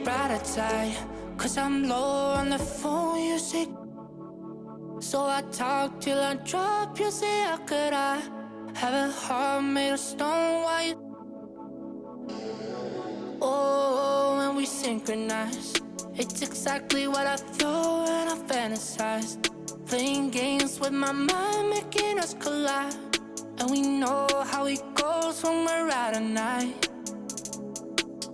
brighter side. Cause I'm low on the phone, you say. So I talk till I drop, you say, how could I have a heart made of stone? Why you? Oh, when we synchronize, it's exactly what I thought and I fantasized. Playing games with my mind, making us collide. And we know how it goes when we're out at night.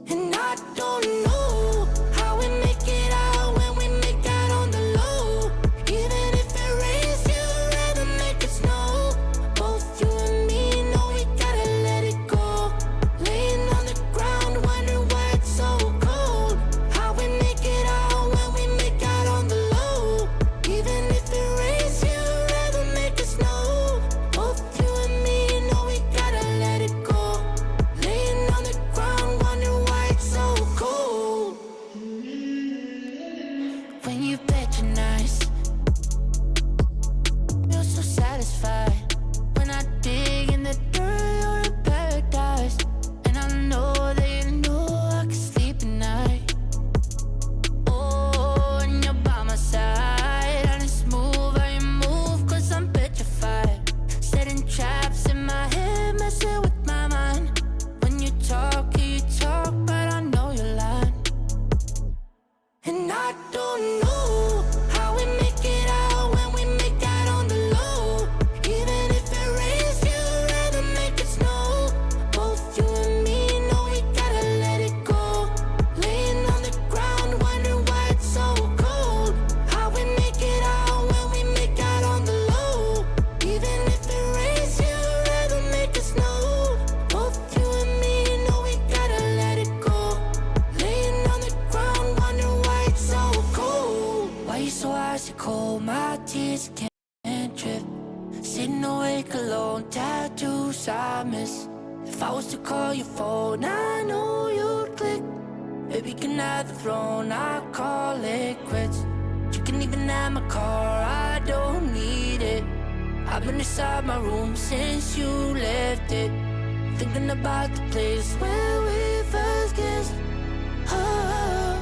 And I don't know how we make it out when we make out on the low. Even if it rains, you'd rather make it snow. Both you and me know we gotta let it go. Laying on the ground, wondering why it's so cold. How we make it out when we make out on the low. Even if it rains, you'd rather make it snow. Both you and me know we gotta let it go. Laying on the ground, wondering why it's so cold. When you bet you're nice, feel so satisfied. When I dig in the dirt, you're in paradise. And I know that you know I can sleep at night. Oh, and you're by my side. And it's smooth how you move, cause I'm petrified. Setting traps in my head, messing with my mind. When you talk, but I know you're lying. And I don't know how we make it out when we make out on the low. Even if it rains, you'd rather make it snow. Both you and me know we gotta let it go. Laying on the ground, wondering why it's so cold. How we make it out when we make out on the low. Even if it rains, you'd rather make it snow. Both you and me know we gotta let it go. Laying on the ground, wondering why it's so cold. Why you so icy cold? My tears can't drip. Sitting awake alone, tattoos I miss. If I was to call your phone, I know you'd click. Baby, can I have the throne? I call it quits. You can even have my car, I don't need it. I've been inside my room since you left it. Thinking about the place where we first kissed. Oh,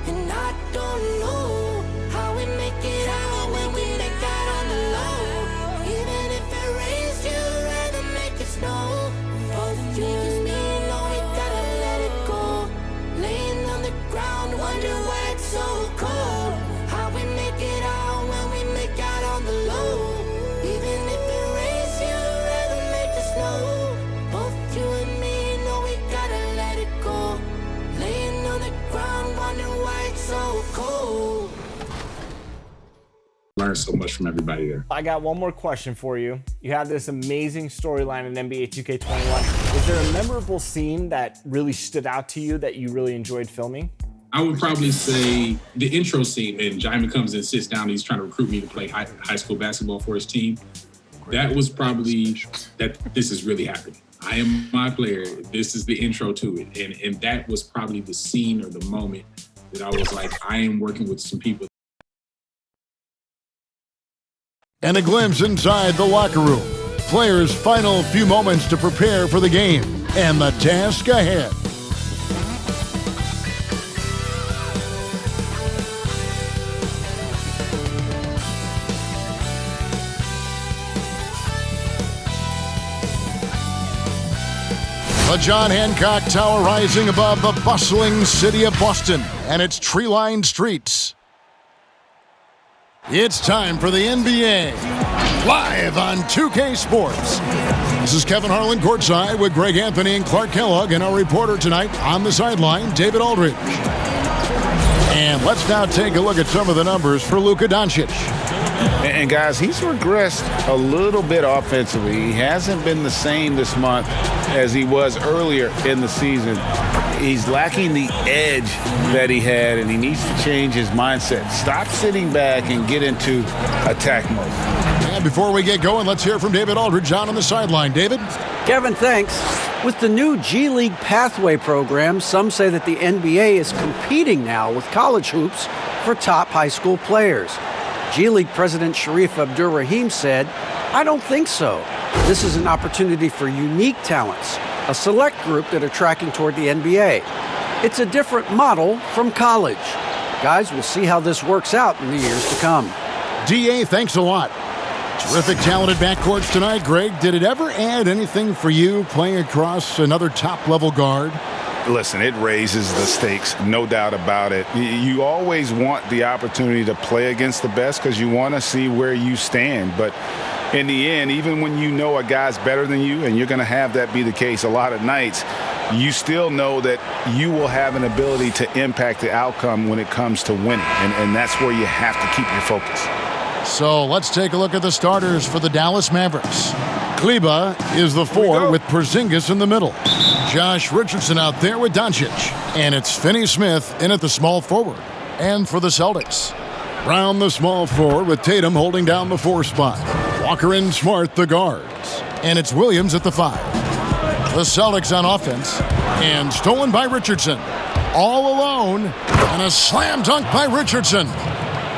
and I don't know how we make it out when we make out on the low. Even if it rains, you'd rather make it snow. Both you and me know we gotta let it go. Laying on the ground, wondering why it's so cold. How we make it out when we make out on the low. Even if it rains, you'd rather make it snow. Both you and me know we gotta let it go. Laying on the ground, wondering why it's so cold. Learned so much from everybody there. I got one more question for you. You have this amazing storyline in NBA 2K21. Is there a memorable scene that really stood out to you that you really enjoyed filming? I would probably say the intro scene, and Jaime comes and sits down. He's trying to recruit me to play high school basketball for his team. That was probably that this is really happening. I am my player. This is the intro to it. And that was probably the scene or the moment that I was like, I am working with some people. And a glimpse inside the locker room. Players' final few moments to prepare for the game and the task ahead. The John Hancock Tower rising above the bustling city of Boston and its tree-lined streets. It's time for the NBA, live on 2K Sports. This is Kevin Harlan courtside with Greg Anthony and Clark Kellogg, and our reporter tonight on the sideline, David Aldridge. And let's now take a look at some of the numbers for Luka Doncic. And guys, he's regressed a little bit offensively. He hasn't been the same this month as he was earlier in the season. He's lacking the edge that he had, and he needs to change his mindset. Stop sitting back and get into attack mode. And before we get going, let's hear from David Aldridge on the sideline. David? Kevin, thanks. With the new G League Pathway program, some say that the NBA is competing now with college hoops for top high school players. G League President Sharif Abdur-Rahim said, "I don't think so. This is an opportunity for unique talents, a select group that are tracking toward the NBA. It's a different model from college. Guys, we'll see how this works out in the years to come. DA, thanks a lot. Terrific talented backcourts tonight, Greg. Did it ever add anything for you playing across another top-level guard? Listen, it raises the stakes, no doubt about it. You always want the opportunity to play against the best because you want to see where you stand. But in the end, even when you know a guy's better than you, and you're going to have that be the case a lot of nights, you still know that you will have an ability to impact the outcome when it comes to winning. And that's where you have to keep your focus. So let's take a look at the starters for the Dallas Mavericks. Kemba is the 4 with Porzingis in the middle. Josh Richardson out there with Doncic. And it's Finney-Smith in at the small forward. And for the Celtics, Brown the small forward with Tatum holding down the 4 spot. Walker and Smart the guards. And it's Williams at the 5. The Celtics on offense. And stolen by Richardson. All alone. And a slam dunk by Richardson.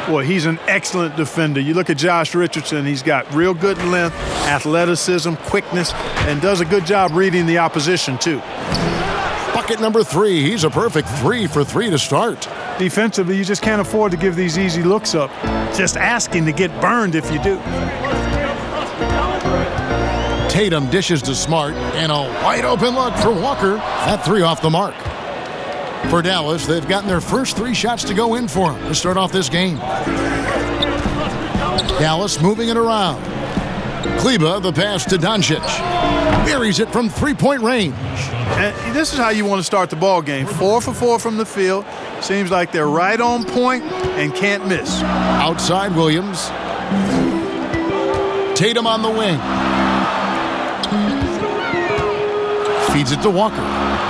Boy, he's an excellent defender. You look at Josh Richardson, he's got real good length, athleticism, quickness, and does a good job reading the opposition, too. Bucket number 3. He's a perfect 3 for 3 to start. Defensively, you just can't afford to give these easy looks up. Just asking to get burned if you do. Tatum dishes to Smart, and a wide open look for Walker. That 3 off the mark. For Dallas, they've gotten their first 3 shots to go in for them to start off this game. Dallas moving it around. Kemba, the pass to Doncic. Buries it from 3-point range. And this is how you want to start the ball game. 4 for 4 from the field. Seems like they're right on point and can't miss. Outside Williams. Tatum on the wing. Feeds it to Walker.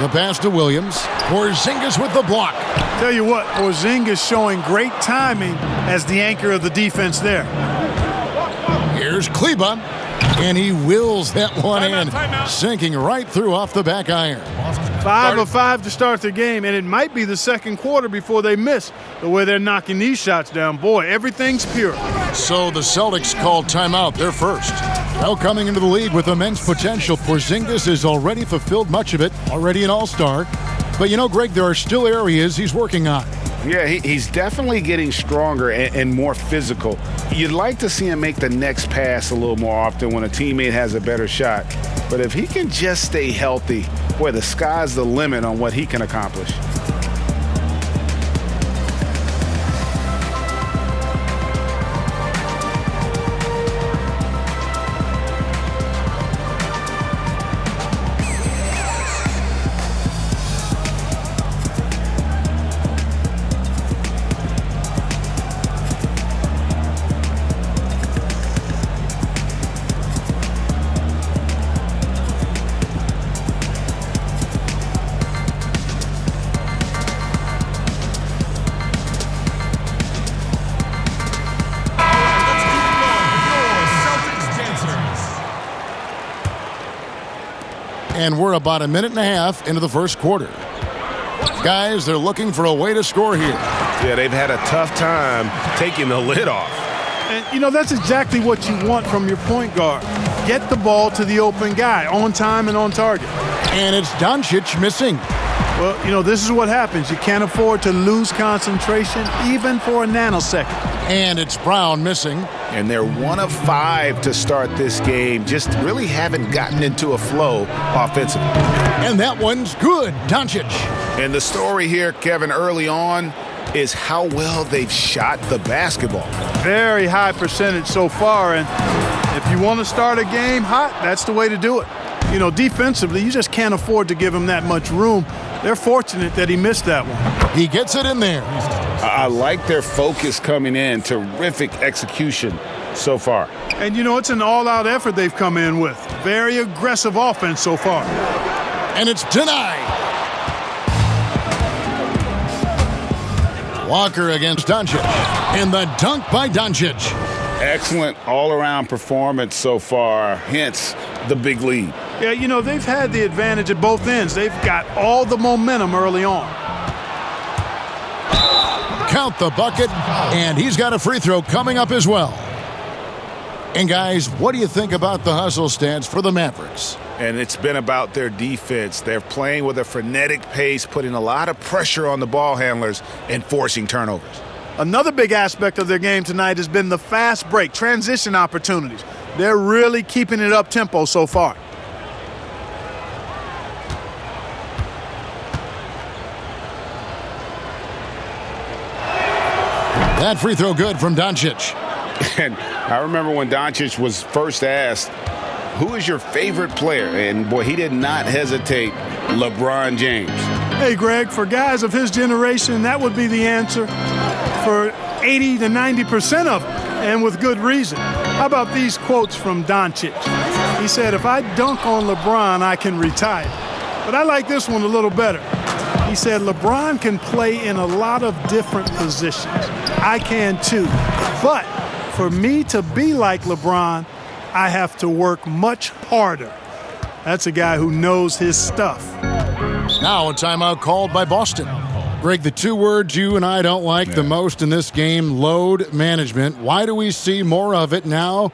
The pass to Williams. Porzingis with the block. Tell you what, Porzingis showing great timing as the anchor of the defense there. Here's Kemba, and he wills that one in, sinking right through off the back iron. 5 of 5 to start the game, and it might be the second quarter before they miss the way they're knocking these shots down. Boy, everything's pure. So the Celtics called timeout. They're first. Well, coming into the league with immense potential, Porzingis has already fulfilled much of it, already an all-star. But you know, Greg, there are still areas he's working on. Yeah, he's definitely getting stronger and more physical. You'd like to see him make the next pass a little more often when a teammate has a better shot. But if he can just stay healthy, boy, the sky's the limit on what he can accomplish. And we're about a minute and a half into the first quarter. Guys, they're looking for a way to score here. Yeah, they've had a tough time taking the lid off. And, you know, that's exactly what you want from your point guard. Get the ball to the open guy on time and on target. And it's Doncic missing. Well, you know, this is what happens. You can't afford to lose concentration even for a nanosecond. And it's Brown missing. And they're 1 of 5 to start this game. Just really haven't gotten into a flow offensively. And that one's good. Doncic. And the story here, Kevin, early on is how well they've shot the basketball. Very high percentage so far. And if you want to start a game hot, that's the way to do it. You know, defensively, you just can't afford to give him that much room. They're fortunate that he missed that one. He gets it in there. I like their focus coming in. Terrific execution so far. And, you know, it's an all-out effort they've come in with. Very aggressive offense so far. And it's denied. Walker against Doncic. And the dunk by Doncic. Excellent all-around performance so far, hence the big lead. Yeah, you know, they've had the advantage at both ends. They've got all the momentum early on. Count the bucket, and he's got a free throw coming up as well. And guys, what do you think about the hustle stats for the Mavericks? And it's been about their defense. They're playing with a frenetic pace, putting a lot of pressure on the ball handlers and forcing turnovers. Another big aspect of their game tonight has been the fast break, transition opportunities. They're really keeping it up tempo so far. That free throw good from Doncic. And I remember when Doncic was first asked, who is your favorite player? And boy, he did not hesitate. LeBron James. Hey, Greg, for guys of his generation, that would be the answer for 80 to 90% of them, and with good reason. How about these quotes from Doncic? He said, if I dunk on LeBron, I can retire. But I like this one a little better. He said, LeBron can play in a lot of different positions. I can too. But for me to be like LeBron, I have to work much harder. That's a guy who knows his stuff. Now a timeout called by Boston. Greg, the two words you and I don't like the most in this game, load management. Why do we see more of it now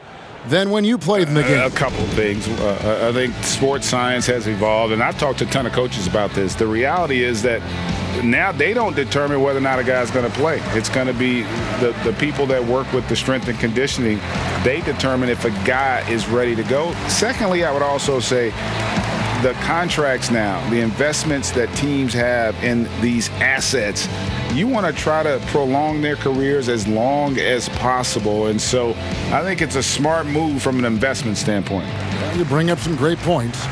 than when you played in the game? A couple of things. I think sports science has evolved, and I've talked to a ton of coaches about this. The reality is that now they don't determine whether or not a guy's going to play. It's going to be the people that work with the strength and conditioning. They determine if a guy is ready to go. Secondly, I would also say the contracts now, the investments that teams have in these assets, you want to try to prolong their careers as long as possible. And so I think it's a smart move from an investment standpoint. You bring up some great points.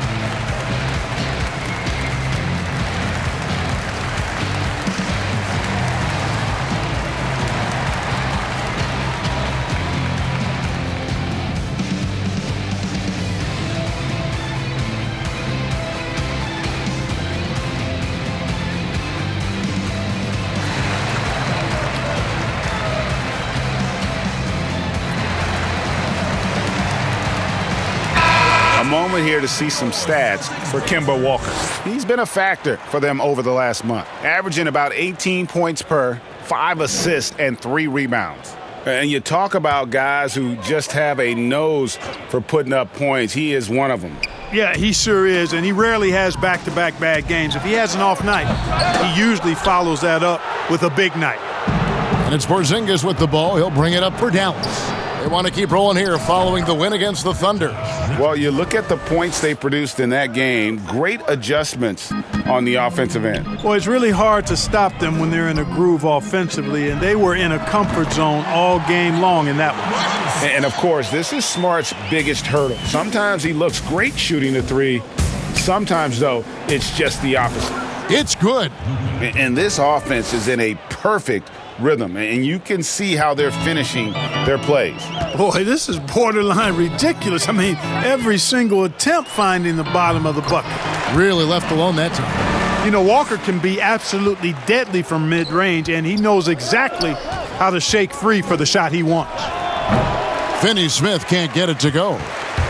Moment here to see some stats for Kemba Walker. He's been a factor for them over the last month, averaging about 18 points per, 5 assists, and 3 rebounds. And you talk about guys who just have a nose for putting up points. He is one of them. Yeah, he sure is, and he rarely has back-to-back bad games. If he has an off night, he usually follows that up with a big night. And it's Porzingis with the ball. He'll bring it up for Dallas. They want to keep rolling here following the win against the Thunder. Well, you look at the points they produced in that game. Great adjustments on the offensive end. Well, it's really hard to stop them when they're in a groove offensively, and they were in a comfort zone all game long in that one. And, of course, this is Smart's biggest hurdle. Sometimes he looks great shooting the three. Sometimes, though, it's just the opposite. It's good. And this offense is in a perfect rhythm, and you can see how they're finishing their plays. Boy, this is borderline ridiculous. I mean, every single attempt finding the bottom of the bucket. Really left alone that time. You know, Walker can be absolutely deadly from mid-range, and he knows exactly how to shake free for the shot he wants. Finney-Smith can't get it to go.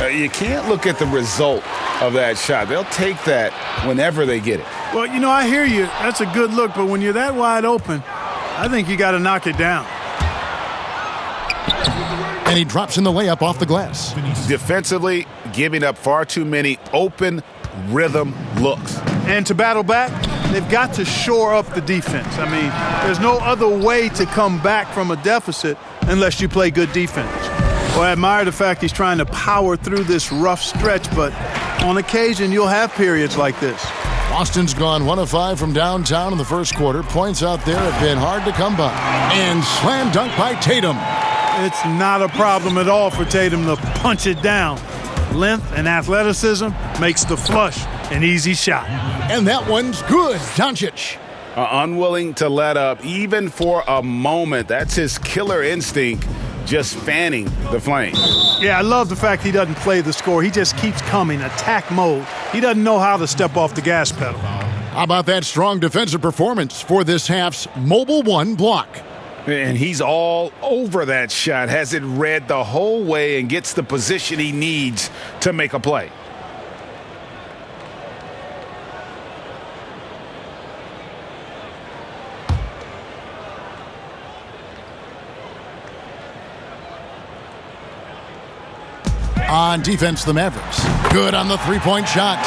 You can't look at the result of that shot. They'll take that whenever they get it. Well, you know, I hear you. That's a good look, but when you're that wide open, I think you got to knock it down. And he drops in the layup off the glass. Defensively, giving up far too many open rhythm looks. And to battle back, they've got to shore up the defense. I mean, there's no other way to come back from a deficit unless you play good defense. Well, I admire the fact he's trying to power through this rough stretch, but on occasion you'll have periods like this. Boston's gone 1 of 5 from downtown in the first quarter. Points out there have been hard to come by. And slam dunk by Tatum. It's not a problem at all for Tatum to punch it down. Length and athleticism makes the flush an easy shot. And that one's good. Doncic. Unwilling to let up even for a moment. That's his killer instinct, just fanning the flame. Yeah, I love the fact he doesn't play the score. He just keeps coming, attack mode. He doesn't know how to step off the gas pedal. How about that strong defensive performance for this half's Mobile 1 block? And he's all over that shot, has it read the whole way and gets the position he needs to make a play. On defense, the Mavericks. Good on the three-point shot.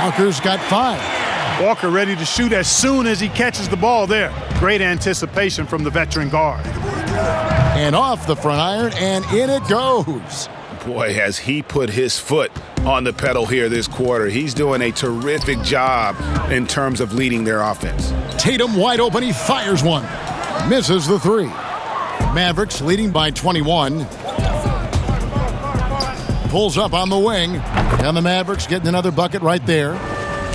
Walker's got 5. Walker ready to shoot as soon as he catches the ball there. Great anticipation from the veteran guard. And off the front iron, and in it goes. Boy, has he put his foot on the pedal here this quarter. He's doing a terrific job in terms of leading their offense. Tatum wide open. He fires one. Misses the 3. Mavericks leading by 21. Pulls up on the wing. And the Mavericks getting another bucket right there.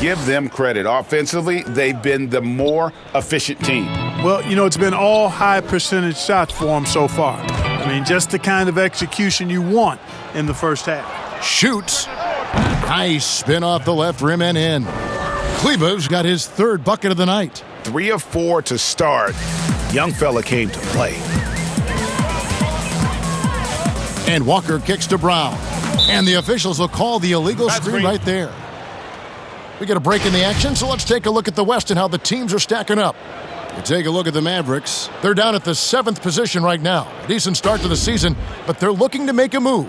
Give them credit. Offensively, they've been the more efficient team. Well, it's been all high percentage shots for them so far. I mean, just the kind of execution you want in the first half. Shoots. Nice spin off the left rim and in. Kleba's got his 3rd bucket of the night. 3 of 4 to start. Young fella came to play. And Walker kicks to Brown. And the officials will call the illegal screen right there. We get a break in the action, so let's take a look at the West and how the teams are stacking up. You take a look at the Mavericks. They're down at the 7th position right now. Decent start to the season, but they're looking to make a move.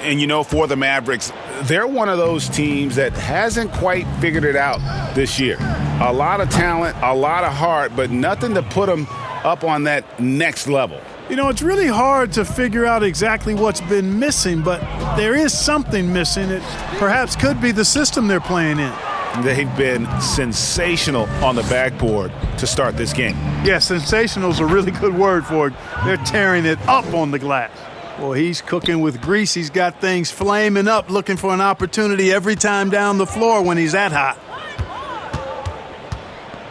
And for the Mavericks, they're one of those teams that hasn't quite figured it out this year. A lot of talent, a lot of heart, but nothing to put them up on that next level. It's really hard to figure out exactly what's been missing, but there is something missing. It perhaps could be the system they're playing in. They've been sensational on the backboard to start this game. Yeah, sensational is a really good word for it. They're tearing it up on the glass. Well, he's cooking with grease. He's got things flaming up, looking for an opportunity every time down the floor when he's that hot.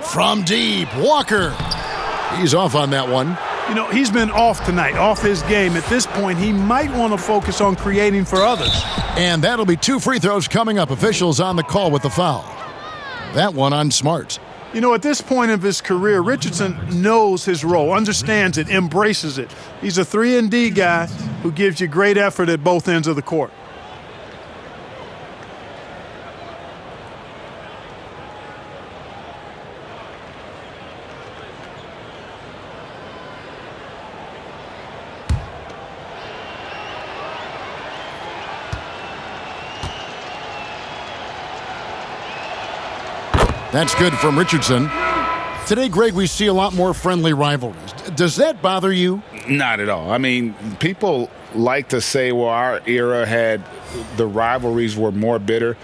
From deep, Walker. He's off on that one. He's been off tonight, off his game. At this point, he might want to focus on creating for others. And that'll be 2 free throws coming up. Officials on the call with the foul. That one on Smart. At this point of his career, Richardson knows his role, understands it, embraces it. He's a 3-and-D guy who gives you great effort at both ends of the court. That's good from Richardson. Today, Greg, we see a lot more friendly rivalries. Does that bother you? Not at all. I mean, people like to say, well, our era had the rivalries were more bitter.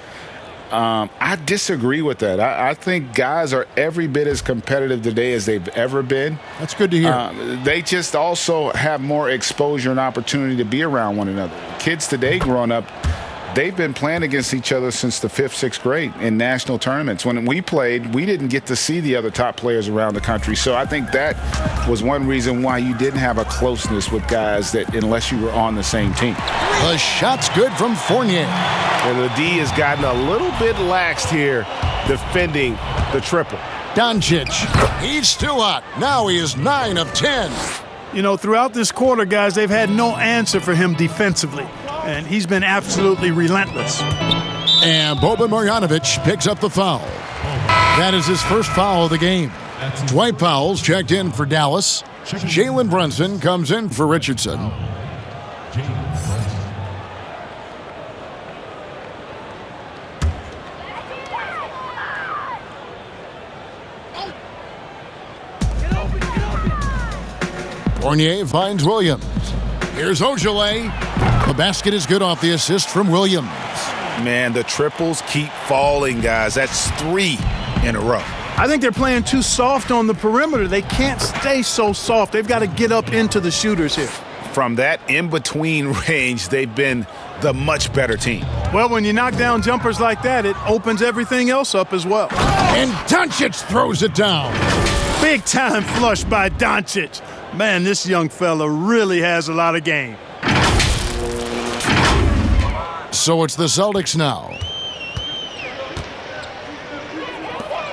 I disagree with that. I think guys are every bit as competitive today as they've ever been. That's good to hear. They just also have more exposure and opportunity to be around one another. Kids today growing up, they've been playing against each other since the 5th, 6th grade in national tournaments. When we played, we didn't get to see the other top players around the country. So I think that was one reason why you didn't have a closeness with guys that unless you were on the same team. The shot's good from Fournier. And the D has gotten a little bit laxed here defending the triple. Doncic, he's still hot. Now he is 9 of 10. Throughout this quarter, guys, they've had no answer for him defensively. And he's been absolutely relentless. And Boban Marjanovic picks up the foul. That is his first foul of the game. Dwight Powell's checked in for Dallas. Jalen Brunson comes in for Richardson. Fournier finds Williams. Here's Ojale. The basket is good off the assist from Williams. Man, the triples keep falling, guys. That's 3 in a row. I think they're playing too soft on the perimeter. They can't stay so soft. They've got to get up into the shooters here. From that in-between range, they've been the much better team. Well, when you knock down jumpers like that, it opens everything else up as well. And Doncic throws it down. Big time flush by Doncic. Man, this young fella really has a lot of game. So it's the Celtics now.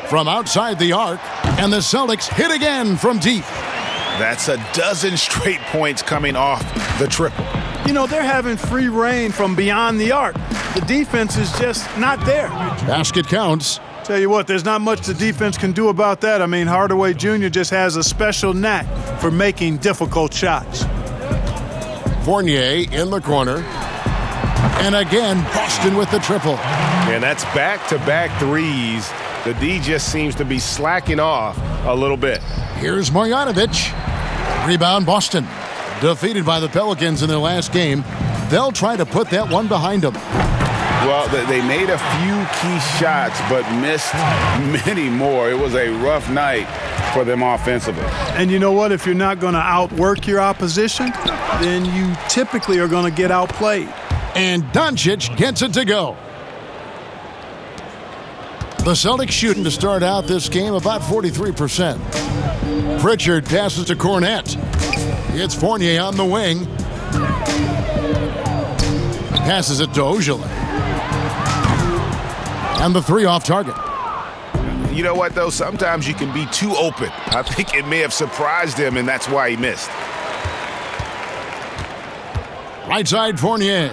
From outside the arc, and the Celtics hit again from deep. That's a dozen straight points coming off the triple. They're having free reign from beyond the arc. The defense is just not there. Basket counts. Tell you what, there's not much the defense can do about that. I mean, Hardaway Jr. just has a special knack for making difficult shots. Fournier in the corner. And again, Boston with the triple. And that's back-to-back threes. The D just seems to be slacking off a little bit. Here's Marjanovic. Rebound, Boston. Defeated by the Pelicans in their last game. They'll try to put that one behind them. Well, they made a few key shots, but missed many more. It was a rough night for them offensively. And you know what? If you're not going to outwork your opposition, then you typically are going to get outplayed. And Doncic gets it to go. The Celtics shooting to start out this game about 43%. Pritchard passes to Cornette. It's Fournier on the wing. Passes it to Ojale. And the three off target. You know what, though? Sometimes you can be too open. I think it may have surprised him, and that's why he missed. Right side, Fournier.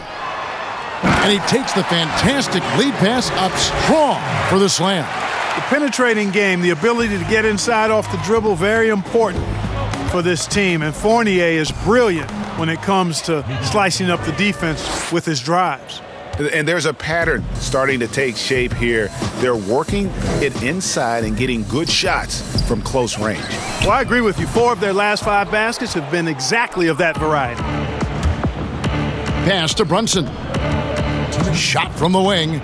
And he takes the fantastic lead pass up strong for the slam. The penetrating game, the ability to get inside off the dribble, very important for this team. And Fournier is brilliant when it comes to slicing up the defense with his drives. And there's a pattern starting to take shape here. They're working it inside and getting good shots from close range. Well, I agree with you. 4 of their last 5 baskets have been exactly of that variety. Pass to Brunson. Shot from the wing,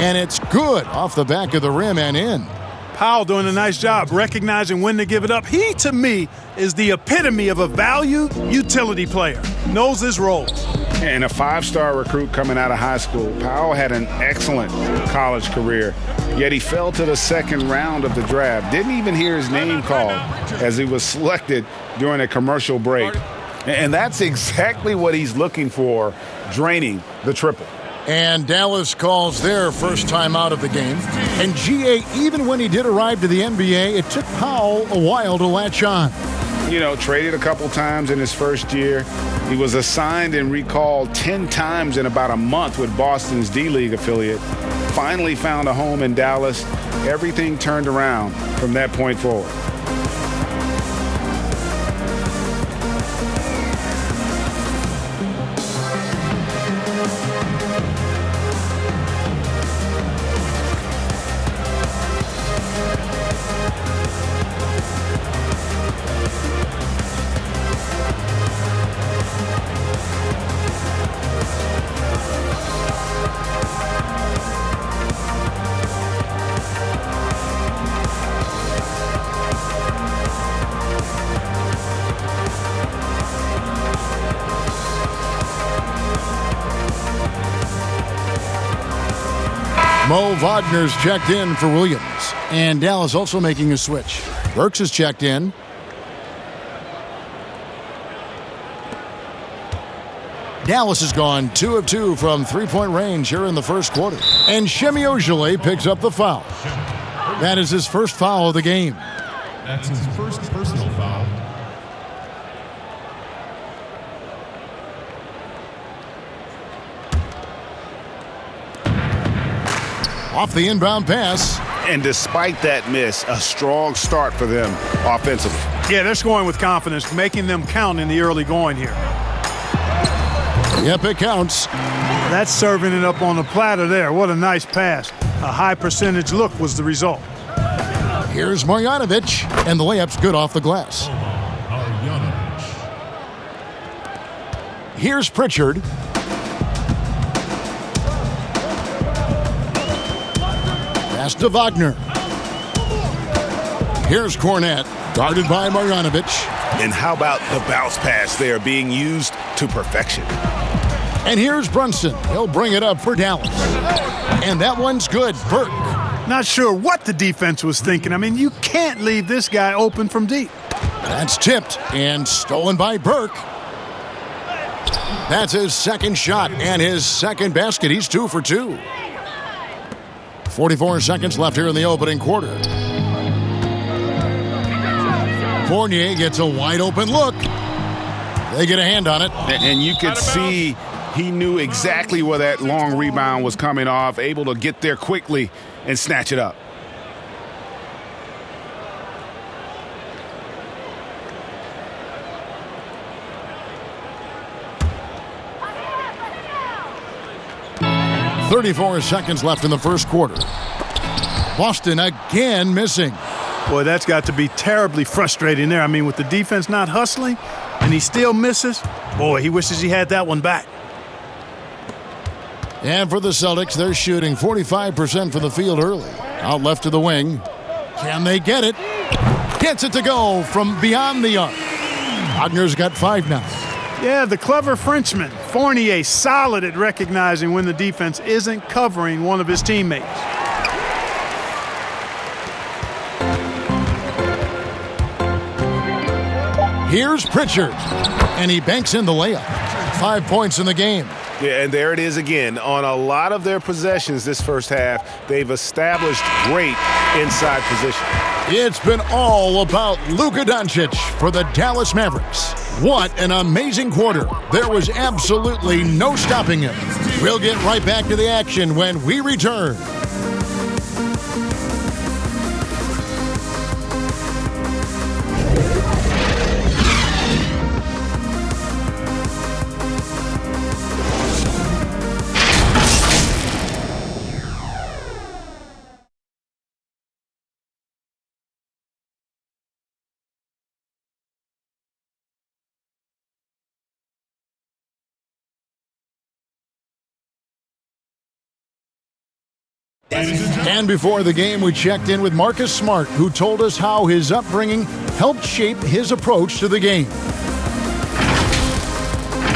and it's good off the back of the rim and in. Powell doing a nice job recognizing when to give it up. He, to me, is the epitome of a value utility player. Knows his role. And a 5-star recruit coming out of high school, Powell had an excellent college career, yet he fell to the second round of the draft. Didn't even hear his name called as he was selected during a commercial break. And that's exactly what he's looking for, draining the triple. And Dallas calls their first time out of the game. And GA, even when he did arrive to the NBA, it took Powell a while to latch on. You know, traded a couple times in his first year. He was assigned and recalled 10 times in about a month with Boston's D-League affiliate. Finally found a home in Dallas. Everything turned around from that point forward. Mo Wagner's checked in for Williams. And Dallas also making a switch. Burks is checked in. Dallas has gone 2 of 2 from three-point range here in the first quarter. And Shemi Ojale picks up the foul. That is his first foul of the game. That's his first personal foul. Off the inbound pass. And despite that miss, a strong start for them offensively. Yeah, they're scoring with confidence, making them count in the early going here. Yep, it counts. That's serving it up on the platter there. What a nice pass. A high percentage look was the result. Here's Marjanovic, and the layup's good off the glass. Here's Pritchard. Pass to Wagner. Here's Cornette, guarded by Marjanovic. And how about the bounce pass there being used to perfection? And here's Brunson. He'll bring it up for Dallas. And that one's good. Burke. Not sure what the defense was thinking. I mean, you can't leave this guy open from deep. That's tipped and stolen by Burke. That's his second shot and his second basket. He's 2 for 2. 44 seconds left here in the opening quarter. Fournier gets a wide open look. They get a hand on it. And you could see he knew exactly where that long rebound was coming off, able to get there quickly and snatch it up. 34 seconds left in the first quarter. Boston again missing. Boy, that's got to be terribly frustrating there. I mean, with the defense not hustling and he still misses, boy, he wishes he had that one back. And for the Celtics, they're shooting 45% from the field early. Out left to the wing. Can they get it? Gets it to go from beyond the arc. Wagner's got 5 now. Yeah, the clever Frenchman, Fournier, solid at recognizing when the defense isn't covering one of his teammates. Here's Pritchard, and he banks in the layup. 5 points in the game. Yeah, and there it is again. On a lot of their possessions this first half, they've established great inside position. It's been all about Luka Doncic for the Dallas Mavericks. What an amazing quarter. There was absolutely no stopping him. We'll get right back to the action when we return. And before the game, we checked in with Marcus Smart, who told us how his upbringing helped shape his approach to the game.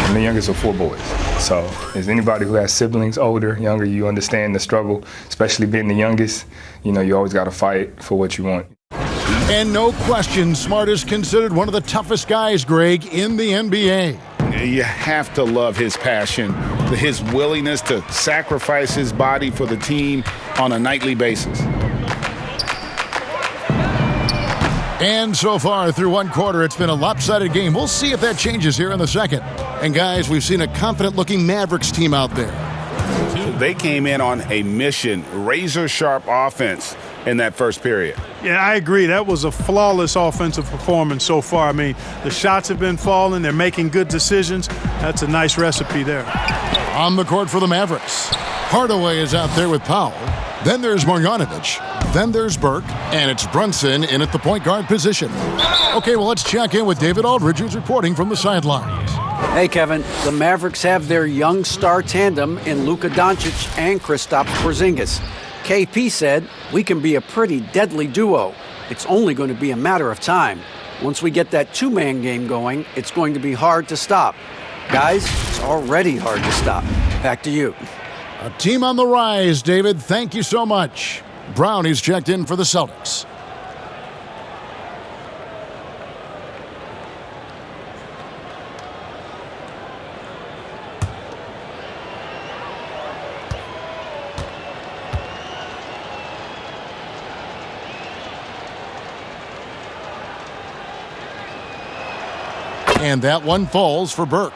I'm the youngest of 4 boys. So as anybody who has siblings, older, younger, you understand the struggle, especially being the youngest. You know, you always got to fight for what you want. And no question, Smart is considered one of the toughest guys, Greg, in the NBA. You have to love his passion, his willingness to sacrifice his body for the team on a nightly basis. And so far through one quarter, it's been a lopsided game. We'll see if that changes here in the second. And guys, we've seen a confident-looking Mavericks team out there. They came in on a mission, razor-sharp offense in that first period. Yeah, I agree. That was a flawless offensive performance so far. I mean, the shots have been falling. They're making good decisions. That's a nice recipe there. On the court for the Mavericks, Hardaway is out there with Powell. Then there's Marjanovic. Then there's Burke. And it's Brunson in at the point guard position. Okay, well, let's check in with David Aldridge, who's reporting from the sidelines. Hey, Kevin. The Mavericks have their young star tandem in Luka Doncic and Kristaps Porzingis. KP said, "We can be a pretty deadly duo. It's only going to be a matter of time. Once we get that 2-man game going, it's going to be hard to stop." Guys, it's already hard to stop. Back to you. A team on the rise, David. Thank you so much. Brownie's checked in for the Celtics. And that one falls for Burke.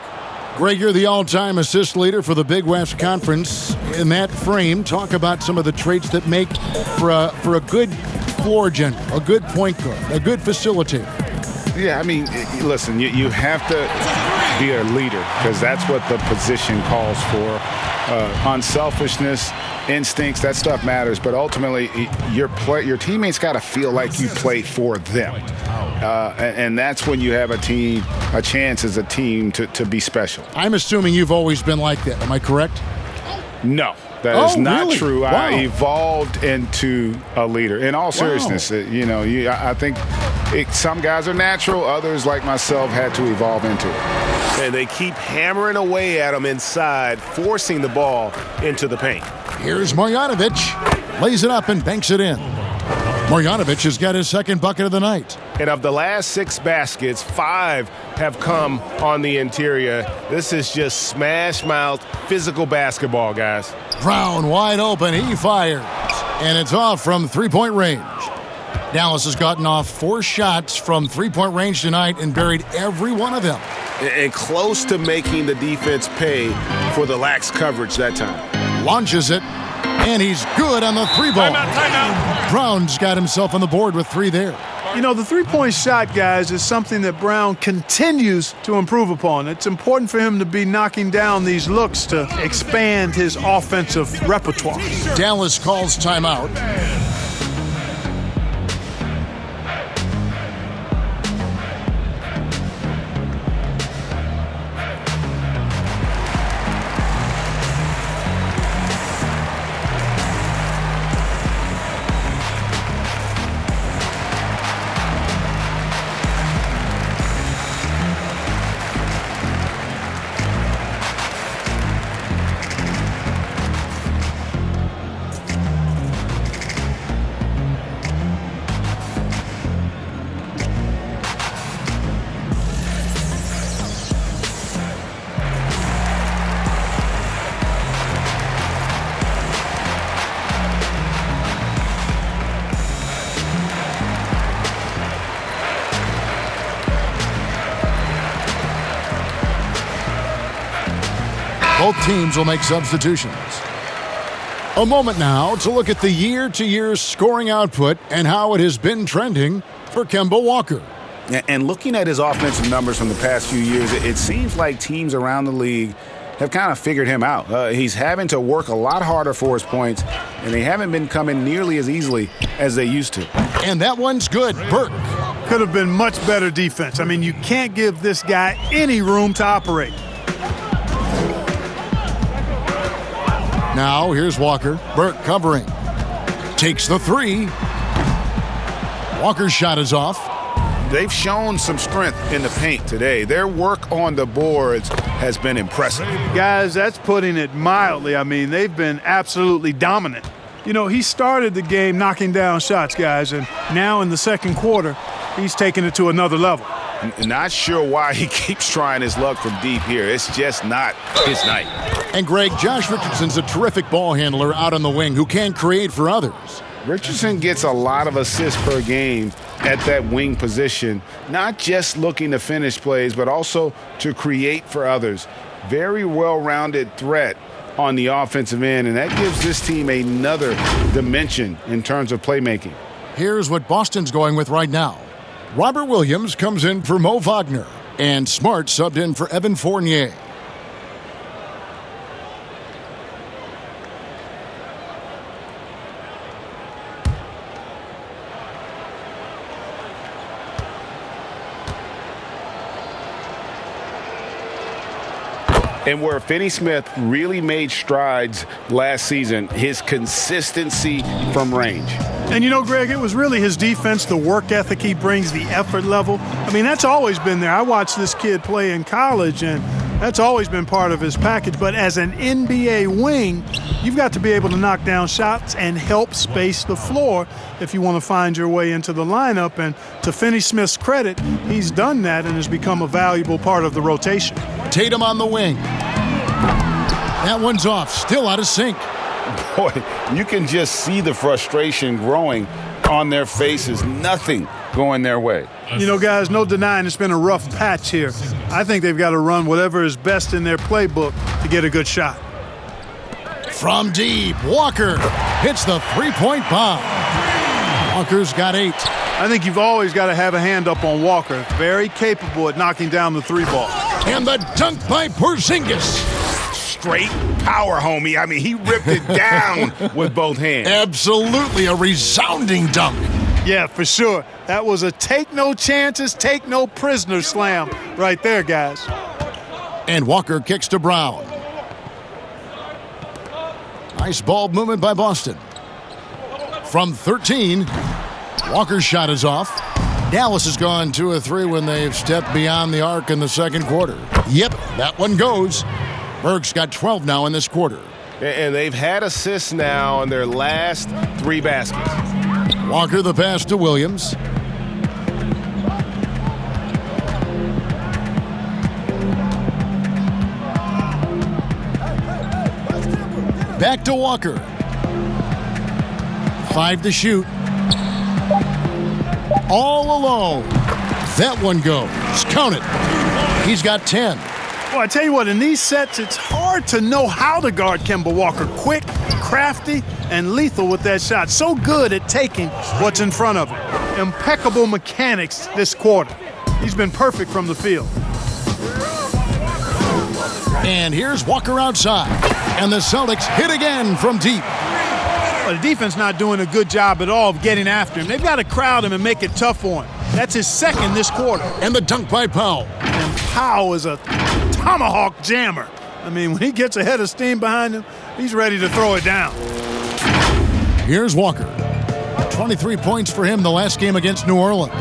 Greg, you're the all-time assist leader for the Big West Conference. In that frame, talk about some of the traits that make for a good floor general, a good point guard, a good facilitator. Yeah, I mean, listen, you have to be a leader because that's what the position calls for. Unselfishness, instincts, that stuff matters. But ultimately, your teammates got to feel like you play for them. And that's when you have a chance as a team to be special. I'm assuming you've always been like that. Am I correct? No, that is not really? true. Wow. I evolved into a leader. In all seriousness, I think some guys are natural. Others, like myself, had to evolve into it. And they keep hammering away at him inside, forcing the ball into the paint. Here's Marjanovic. Lays it up and banks it in. Marjanovic has got his second bucket of the night. And of the last 6 baskets, 5 have come on the interior. This is just smash-mouth physical basketball, guys. Brown wide open. He fires. And it's off from three-point range. Dallas has gotten off 4 shots from three-point range tonight and buried every one of them. And close to making the defense pay for the lax coverage that time. Launches it. And he's good on the 3 ball. Timeout. Brown's got himself on the board with 3 there. You know, the three-point shot, guys, is something that Brown continues to improve upon. It's important for him to be knocking down these looks to expand his offensive repertoire. Dallas calls timeout. Both teams will make substitutions. A moment now to look at the year-to-year scoring output and how it has been trending for Kemba Walker. And looking at his offensive numbers from the past few years, it seems like teams around the league have kind of figured him out. He's having to work a lot harder for his points, and they haven't been coming nearly as easily as they used to. And that one's good. Burke. Could have been much better defense. I mean, you can't give this guy any room to operate. Now here's Walker. Burke covering. Takes the three. Walker's shot is off. They've shown some strength in the paint today. Their work on the boards has been impressive. Guys, that's putting it mildly. I mean, they've been absolutely dominant. You know, he started the game knocking down shots, guys, and now in the second quarter, he's taking it to another level. Not sure why he keeps trying his luck from deep here. It's just not his night. And Greg, Josh Richardson's a terrific ball handler out on the wing who can create for others. Richardson gets a lot of assists per game at that wing position, not just looking to finish plays, but also to create for others. Very well-rounded threat on the offensive end, and that gives this team another dimension in terms of playmaking. Here's what Boston's going with right now. Robert Williams comes in for Mo Wagner, and Smart subbed in for Evan Fournier. And where Finney-Smith really made strides last season, his consistency from range. And you know, Greg, it was really his defense, the work ethic he brings, the effort level. I mean, that's always been there. I watched this kid play in college, and that's always been part of his package. But as an NBA wing, you've got to be able to knock down shots and help space the floor if you want to find your way into the lineup. And to Finney-Smith's credit, he's done that and has become a valuable part of the rotation. Tatum on the wing. That one's off, still out of sync. Boy, you can just see the frustration growing on their faces. Nothing going their way. You know, guys, no denying it's been a rough patch here. I think they've got to run whatever is best in their playbook to get a good shot. From deep, Walker hits the three-point bomb. Walker's got 8. I think you've always got to have a hand up on Walker. Very capable at knocking down the three ball. And the dunk by Porzingis. Straight power, homie. I mean, he ripped it down with both hands. Absolutely a resounding dunk. Yeah, for sure. That was a take no chances, take no prisoners slam right there, guys. And Walker kicks to Brown. Nice ball movement by Boston. From 13, Walker's shot is off. Dallas has gone 2 of 3 when they've stepped beyond the arc in the second quarter. Yep, that one goes. Berg's got 12 now in this quarter. And they've had assists now on their last 3 baskets. Walker the pass to Williams. Back to Walker. 5 to shoot. All alone. That one goes. Count it. He's got 10. Well, I tell you what, in these sets, it's hard to know how to guard Kemba Walker. Quick, crafty and lethal with that shot. So good at taking what's in front of him. Impeccable mechanics this quarter. He's been perfect from the field. And here's Walker outside. And the Celtics hit again from deep. Well, the defense not doing a good job at all of getting after him. They've got to crowd him and make it tough for him. That's his second this quarter. And the dunk by Powell. And Powell is a tomahawk jammer. I mean, when he gets a head of steam behind him, he's ready to throw it down. Here's Walker. 23 points for him the last game against New Orleans.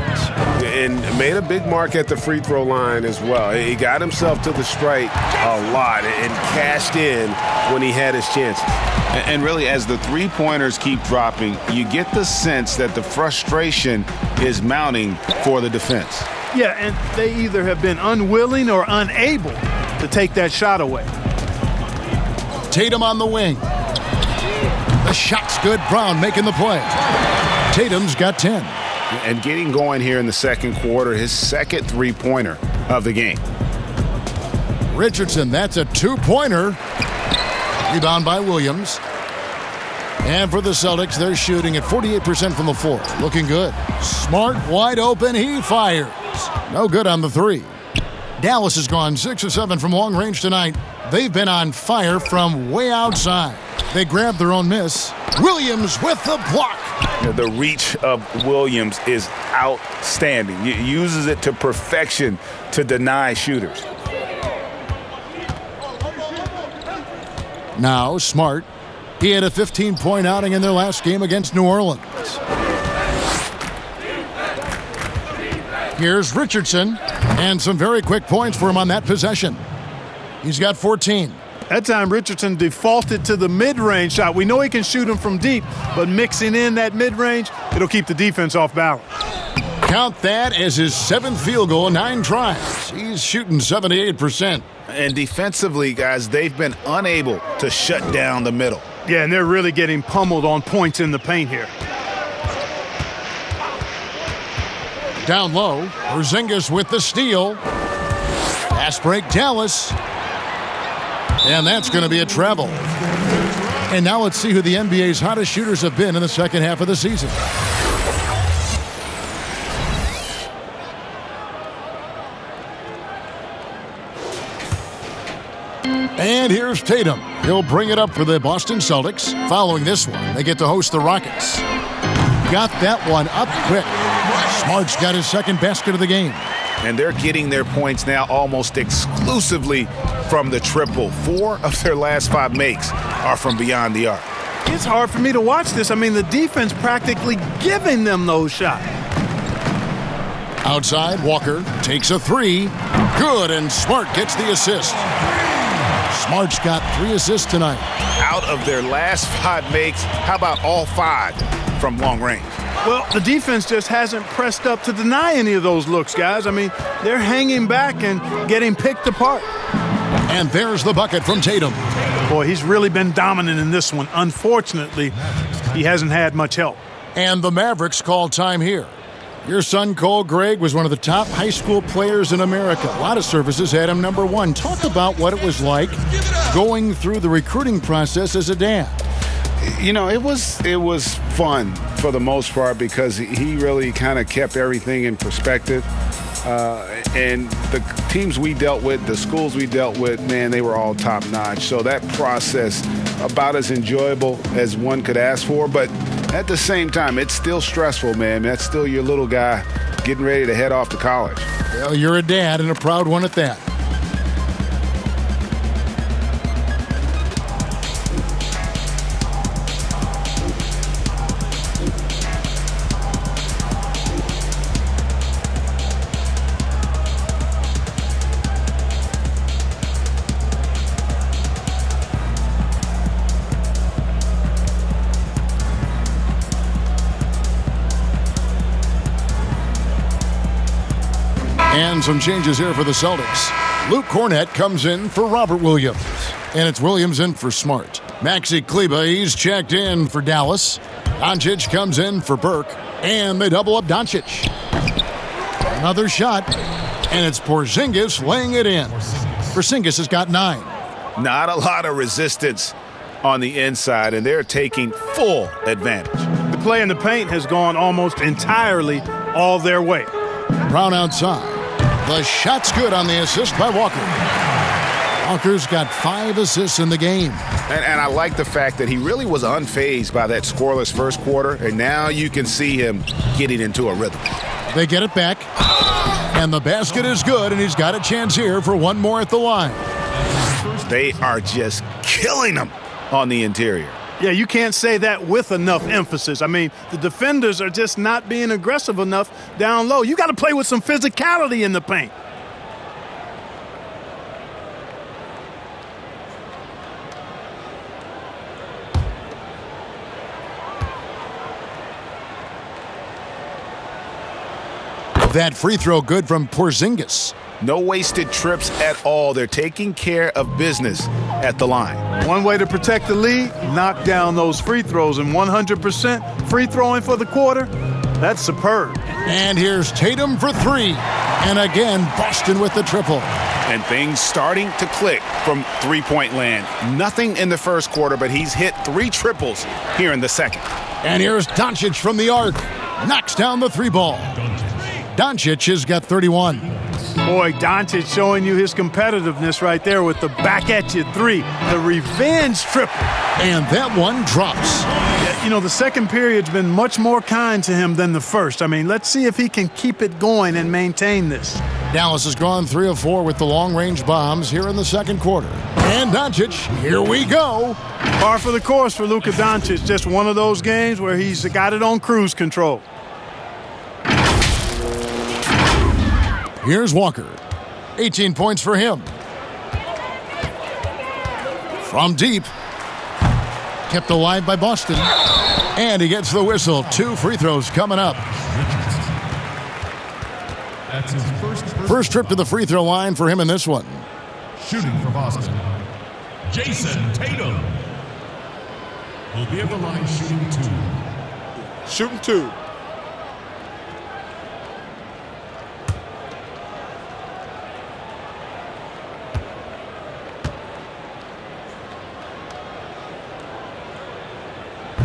And made a big mark at the free throw line as well. He got himself to the strike a lot and cashed in when he had his chances. And really, as the three-pointers keep dropping, you get the sense that the frustration is mounting for the defense. Yeah, and they either have been unwilling or unable to take that shot away. Tatum on the wing. The shot's good. Brown making the play. Tatum's got 10. And getting going here in the second quarter, his second three-pointer of the game. Richardson, that's a two-pointer. Rebound by Williams. And for the Celtics, they're shooting at 48% from the floor. Looking good. Smart, wide open, he fires. No good on the three. Dallas has gone 6 of 7 from long range tonight. They've been on fire from way outside. They grabbed their own miss. Williams with the block. The reach of Williams is outstanding. He uses it to perfection to deny shooters. Now Smart. He had a 15-point outing in their last game against New Orleans. Here's Richardson, and some very quick points for him on that possession. He's got 14. That time Richardson defaulted to the mid-range shot. We know he can shoot them from deep, but mixing in that mid-range, it'll keep the defense off balance. Count that as his 7th field goal in 9 tries. He's shooting 78%. And defensively, guys, they've been unable to shut down the middle. Yeah, and they're really getting pummeled on points in the paint here. Down low, Porzingis with the steal. Fast break, Dallas. And that's going to be a travel. And now let's see who the NBA's hottest shooters have been in the second half of the season. And here's Tatum. He'll bring it up for the Boston Celtics. Following this one, they get to host the Rockets. Got that one up quick. Smart's got his second basket of the game. And they're getting their points now almost exclusively from the triple. 4 of their last 5 makes are from beyond the arc. It's hard for me to watch this. I mean, the defense practically giving them those shots. Outside, Walker takes a 3. Good, and Smart gets the assist. Smart's got 3 assists tonight. Out of their last 5 makes, how about all 5 from long range? Well, the defense just hasn't pressed up to deny any of those looks, guys. I mean, they're hanging back and getting picked apart. And there's the bucket from Tatum. Boy, he's really been dominant in this one. Unfortunately, he hasn't had much help. And the Mavericks call time here. Your son, Cole Gregg, was one of the top high school players in America. A lot of services had him number 1. Talk about what it was like going through the recruiting process as a dad. You know, it was fun for the most part because he really kind of kept everything in perspective. And the teams we dealt with, the schools we dealt with, man, they were all top-notch. So that process, about as enjoyable as one could ask for. But at the same time, it's still stressful, man. That's still your little guy getting ready to head off to college. Well, you're a dad and a proud one at that. And some changes here for the Celtics. Luke Cornett comes in for Robert Williams. And it's Williams in for Smart. Maxi Kleber, he's checked in for Dallas. Doncic comes in for Burke. And they double up Doncic. Another shot. And it's Porzingis laying it in. Porzingis has got 9. Not a lot of resistance on the inside, and they're taking full advantage. The play in the paint has gone almost entirely all their way. Brown outside. The shot's good on the assist by Walker. Walker's got 5 assists in the game. And I like the fact that he really was unfazed by that scoreless first quarter, and now you can see him getting into a rhythm. They get it back, and the basket is good, and he's got a chance here for one more at the line. They are just killing him on the interior. Yeah, you can't say that with enough emphasis. I mean, the defenders are just not being aggressive enough down low. You got to play with some physicality in the paint. That free throw good from Porzingis. No wasted trips at all. They're taking care of business at the line. One way to protect the lead, knock down those free throws, and 100% free throwing for the quarter, that's superb. And here's Tatum for 3. And again, Boston with the triple. And things starting to click from three-point land. Nothing in the first quarter, but he's hit 3 triples here in the second. And here's Doncic from the arc. Knocks down the 3 ball. Doncic has got 31. Boy, Doncic showing you his competitiveness right there with the back-at-you 3, the revenge triple. And that one drops. Yeah, you know, the second period's been much more kind to him than the first. I mean, let's see if he can keep it going and maintain this. Dallas has gone 3 of 4 with the long-range bombs here in the second quarter. And Doncic, here we go. Par for the course for Luka Doncic. Just one of those games where he's got it on cruise control. Here's Walker. 18 points for him. From deep. Kept alive by Boston. And he gets the whistle. 2 free throws coming up. That's his First trip to the free throw line for him in this one. Shooting for Boston, Jason Tatum. Will be at the line shooting 2. Shooting 2.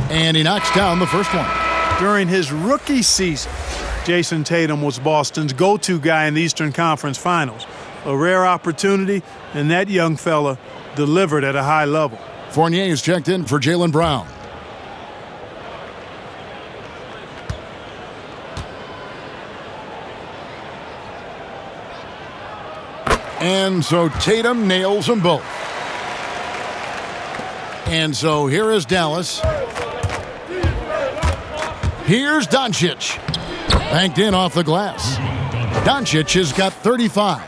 And he knocks down the first one. During his rookie season, Jason Tatum was Boston's go-to guy in the Eastern Conference Finals. A rare opportunity, and that young fella delivered at a high level. Fournier is checked in for Jaylen Brown. And so Tatum nails them both. And so here is Dallas. Here's Doncic. Banked in off the glass. Doncic has got 35.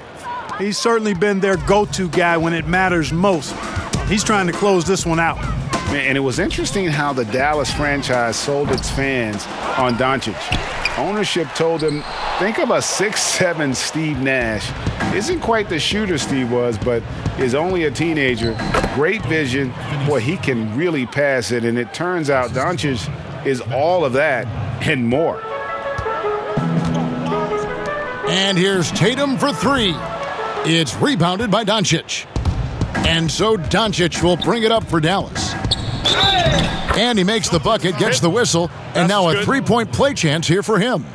He's certainly been their go-to guy when it matters most. He's trying to close this one out. And it was interesting how the Dallas franchise sold its fans on Doncic. Ownership told him, think of a 6'7" Steve Nash. Isn't quite the shooter Steve was, but is only a teenager. Great vision. Boy, he can really pass it. And it turns out Doncic is all of that and more. And here's Tatum for 3. It's rebounded by Doncic. And so Doncic will bring it up for Dallas. And he makes the bucket, gets the whistle, and now a 3-point play chance here for him.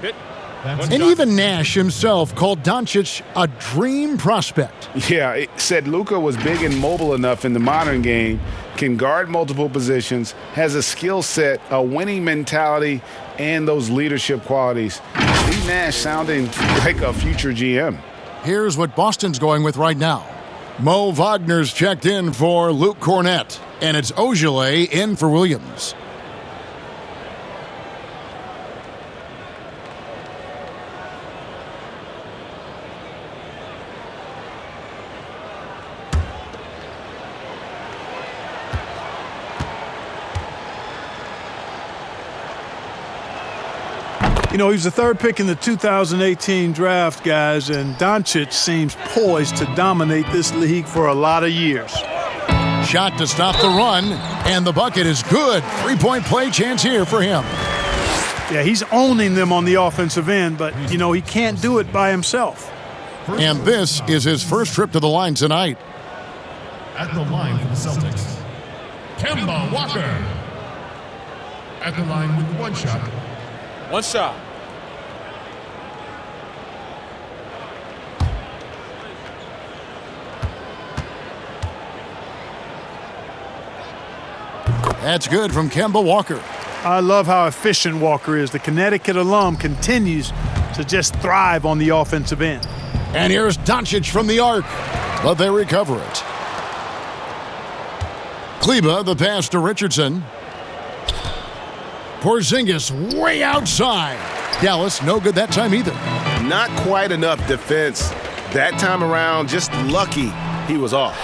And even Nash himself called Doncic a dream prospect. Yeah, it said Luka was big and mobile enough in the modern game, can guard multiple positions, has a skill set, a winning mentality, and those leadership qualities. Steve Nash sounding like a future GM. Here's what Boston's going with right now. Mo Wagner's checked in for Luke Cornett, and it's Ogilvy in for Williams. You know, he was the 3rd pick in the 2018 draft, guys, and Doncic seems poised to dominate this league for a lot of years. Shot to stop the run, and the bucket is good. 3-point play chance here for him. Yeah, he's owning them on the offensive end, but, you know, he can't do it by himself. And this is his first trip to the line tonight. At the line for the Celtics, Kemba Walker. At the line with one shot. One shot. That's good from Kemba Walker. I love how efficient Walker is. The Connecticut alum continues to just thrive on the offensive end. And here's Doncic from the arc, but they recover it. Kleba, the pass to Richardson. Porzingis way outside. Dallas, no good that time either. Not quite enough defense that time around. Just lucky he was off.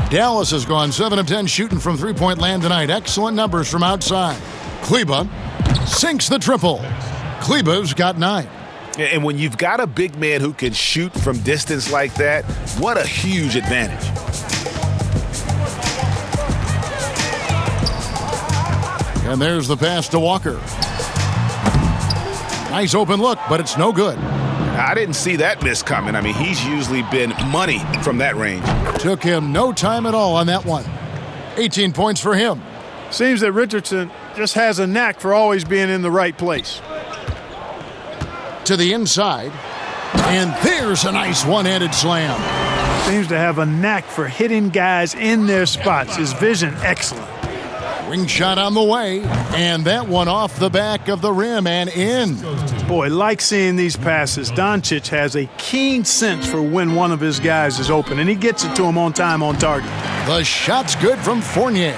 Dallas has gone 7 of 10 shooting from three-point land tonight. Excellent numbers from outside. Kleba sinks the triple. Kleba's got 9. And when you've got a big man who can shoot from distance like that, what a huge advantage. And there's the pass to Walker. Nice open look, but it's no good. I didn't see that miss coming. I mean, he's usually been money from that range. Took him no time at all on that one. 18 points for him. Seems that Richardson just has a knack for always being in the right place. To the inside. And there's a nice one-handed slam. Seems to have a knack for hitting guys in their spots. His vision, excellent. Ring shot on the way. And that one off the back of the rim and in. Boy, like seeing these passes. Doncic has a keen sense for when one of his guys is open, and he gets it to him on time, on target. The shot's good from Fournier.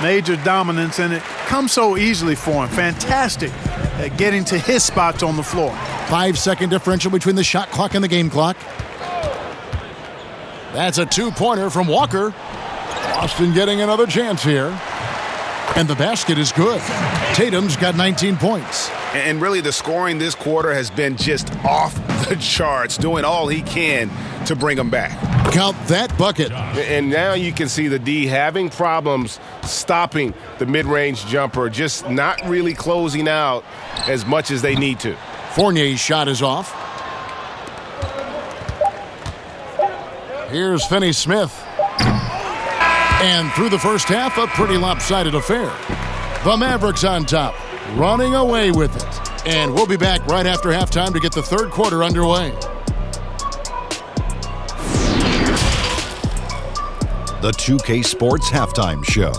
Major dominance, and it comes so easily for him. Fantastic at getting to his spots on the floor. 5-second differential between the shot clock and the game clock. That's a 2-pointer from Walker. Boston getting another chance here. And the basket is good. Tatum's got 19 points. And really, the scoring this quarter has been just off the charts, doing all he can to bring them back. Count that bucket. And now you can see the D having problems stopping the mid-range jumper, just not really closing out as much as they need to. Fournier's shot is off. Here's Finney-Smith. And through the first half, a pretty lopsided affair. The Mavericks on top, running away with it. And we'll be back right after halftime to get the third quarter underway. The 2K Sports Halftime Show.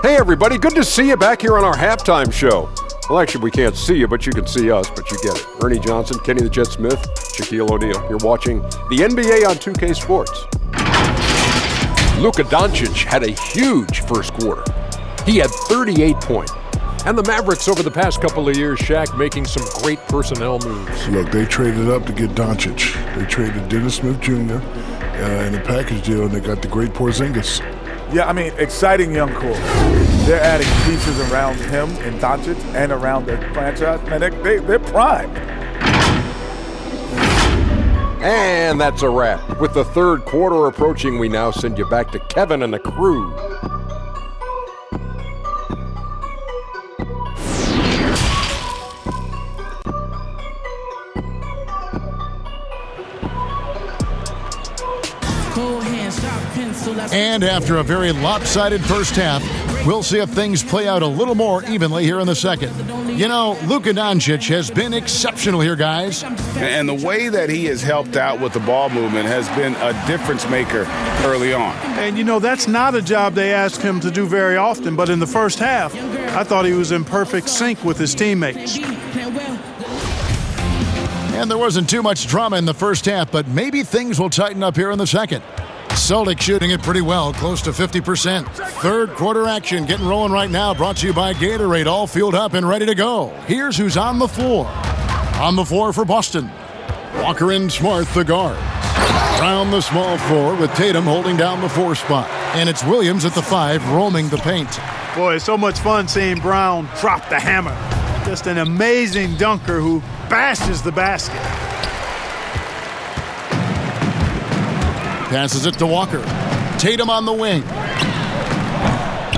Hey everybody, good to see you back here on our halftime show. Well, actually, we can't see you, but you can see us, but you get it. Ernie Johnson, Kenny the Jet Smith, Shaquille O'Neal. You're watching the NBA on 2K Sports. Luka Doncic had a huge first quarter. He had 38 points. And the Mavericks over the past couple of years, Shaq, making some great personnel moves. Look, they traded up to get Doncic. They traded Dennis Smith Jr. In a package deal, and they got the great Porzingis. Yeah, I mean, exciting young core. They're adding pieces around him and Doncic and around their franchise. Man, they're primed. And that's a wrap. With the third quarter approaching, we now send you back to Kevin and the crew. And after a very lopsided first half, we'll see if things play out a little more evenly here in the second. You know, Luka Doncic has been exceptional here, guys. And the way that he has helped out with the ball movement has been a difference maker early on. And, you know, that's not a job they ask him to do very often, but in the first half, I thought he was in perfect sync with his teammates. And there wasn't too much drama in the first half, but maybe things will tighten up here in the second. Celtics shooting it pretty well, close to 50%. Third quarter action getting rolling right now, brought to you by Gatorade, all fueled up and ready to go. Here's who's on the floor. On the floor for Boston. Walker and Smart, the guard. Around the small floor with Tatum holding down the 4 spot. And it's Williams at the 5, roaming the paint. Boy, it's so much fun seeing Brown drop the hammer. Just an amazing dunker who bashes the basket. Passes it to Walker. Tatum on the wing.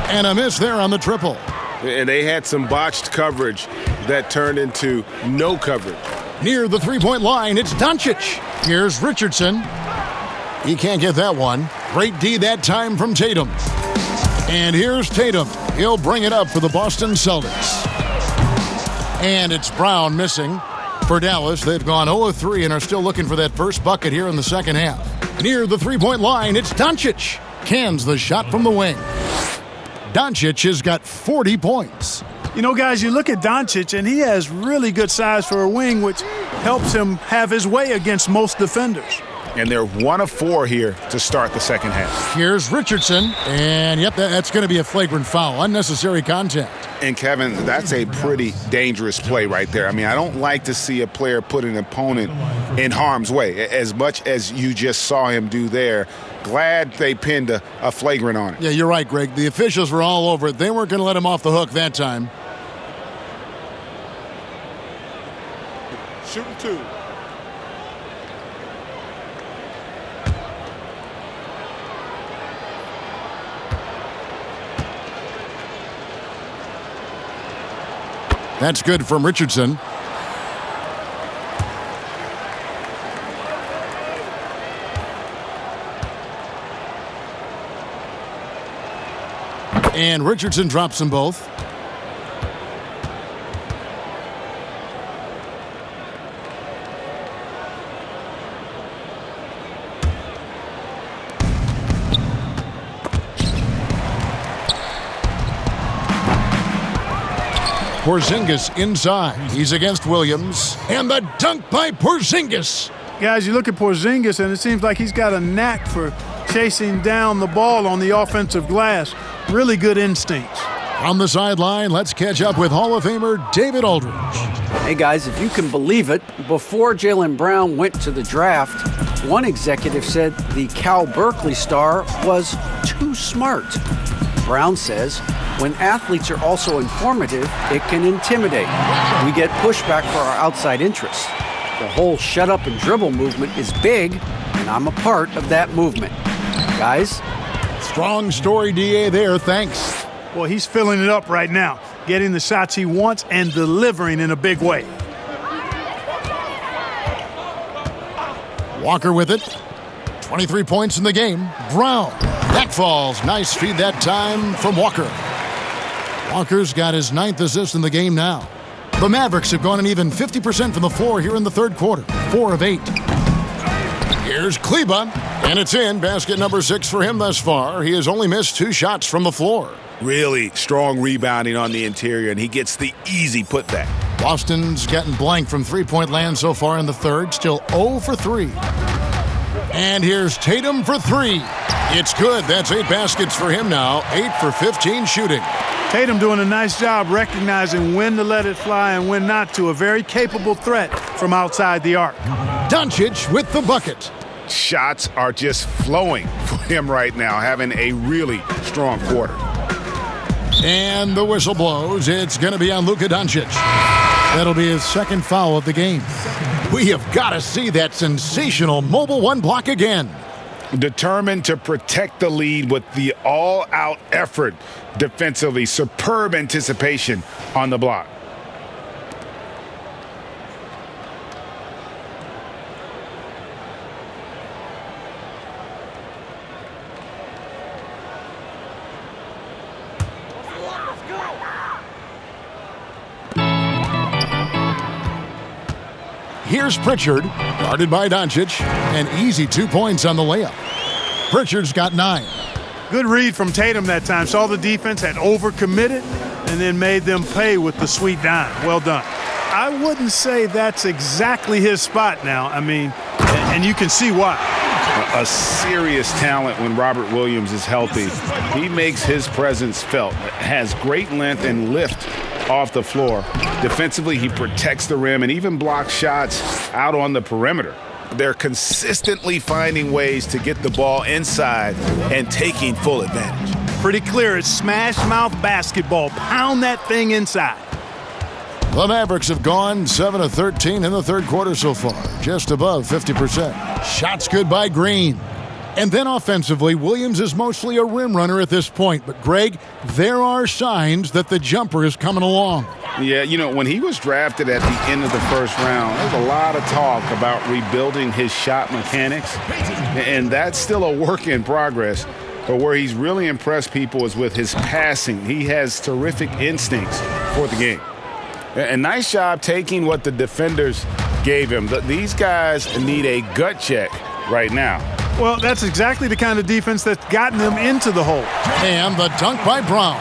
And a miss there on the triple. And they had some botched coverage that turned into no coverage. Near the three-point line, it's Doncic. Here's Richardson. He can't get that one. Great D that time from Tatum. And here's Tatum. He'll bring it up for the Boston Celtics. And it's Brown missing for Dallas. They've gone 0-3 and are still looking for that first bucket here in the second half. Near the three-point line, it's Doncic. Cans the shot from the wing. Doncic has got 40 points. You know, guys, you look at Doncic, and he has really good size for a wing, which helps him have his way against most defenders. And they're 1 of 4 here to start the second half. Here's Richardson, and yep, that's going to be a flagrant foul, unnecessary contact. And Kevin, that's a pretty dangerous play right there. I mean, I don't like to see a player put an opponent in harm's way, as much as you just saw him do there. Glad they pinned a flagrant on it. Yeah, you're right, Greg. The officials were all over it. They weren't going to let him off the hook that time. Shooting 2. That's good from Richardson. And Richardson drops them both. Porzingis inside. He's against Williams. And the dunk by Porzingis. Guys, you look at Porzingis, and it seems like he's got a knack for chasing down the ball on the offensive glass. Really good instincts. On the sideline, let's catch up with Hall of Famer David Aldridge. Hey, guys, if you can believe it, before Jaylen Brown went to the draft, one executive said the Cal Berkeley star was too smart. Brown says, when athletes are also informative, it can intimidate. We get pushback for our outside interests. The whole shut up and dribble movement is big, and I'm a part of that movement. Guys? Strong story, DA, there. Thanks. Well, he's filling it up right now, getting the shots he wants and delivering in a big way. Walker with it. 23 points in the game. Brown. That falls. Nice feed that time from Walker. Walker's got his 9th assist in the game now. The Mavericks have gone an even 50% from the floor here in the third quarter. 4 of 8. Here's Kleba, and it's in. Basket number 6 for him thus far. He has only missed 2 shots from the floor. Really strong rebounding on the interior, and he gets the easy putback. Boston's gotten blank from three-point land so far in the third. Still 0 for 3. And here's Tatum for 3. It's good. That's 8 baskets for him now. 8 for 15 shooting. Tatum doing a nice job recognizing when to let it fly and when not to. A very capable threat from outside the arc. Doncic with the bucket. Shots are just flowing for him right now, having a really strong quarter. And the whistle blows. It's going to be on Luka Doncic. That'll be his 2nd foul of the game. We have got to see that sensational mobile 1 block again. Determined to protect the lead with the all-out effort defensively. Superb anticipation on the block. Here's Pritchard, guarded by Doncic. An easy 2 points on the layup. Pritchard's got 9. Good read from Tatum that time. Saw the defense, had overcommitted, and then made them pay with the sweet dime. Well done. I wouldn't say that's exactly his spot now. I mean, and you can see why. A serious talent when Robert Williams is healthy. He makes his presence felt. Has great length and lift off the floor. Defensively, he protects the rim and even blocks shots out on the perimeter. They're consistently finding ways to get the ball inside and taking full advantage. Pretty clear. It's smash mouth basketball. Pound that thing inside. The Mavericks have gone 7 of 13 in the third quarter so far, just above 50%. Shots good by Green. And then offensively, Williams is mostly a rim runner at this point. But, Greg, there are signs that the jumper is coming along. Yeah, you know, when he was drafted at the end of the first round, there was a lot of talk about rebuilding his shot mechanics. And that's still a work in progress. But where he's really impressed people is with his passing. He has terrific instincts for the game. A nice job taking what the defenders gave him. These guys need a gut check right now. Well, that's exactly the kind of defense that's gotten them into the hole. And the dunk by Brown.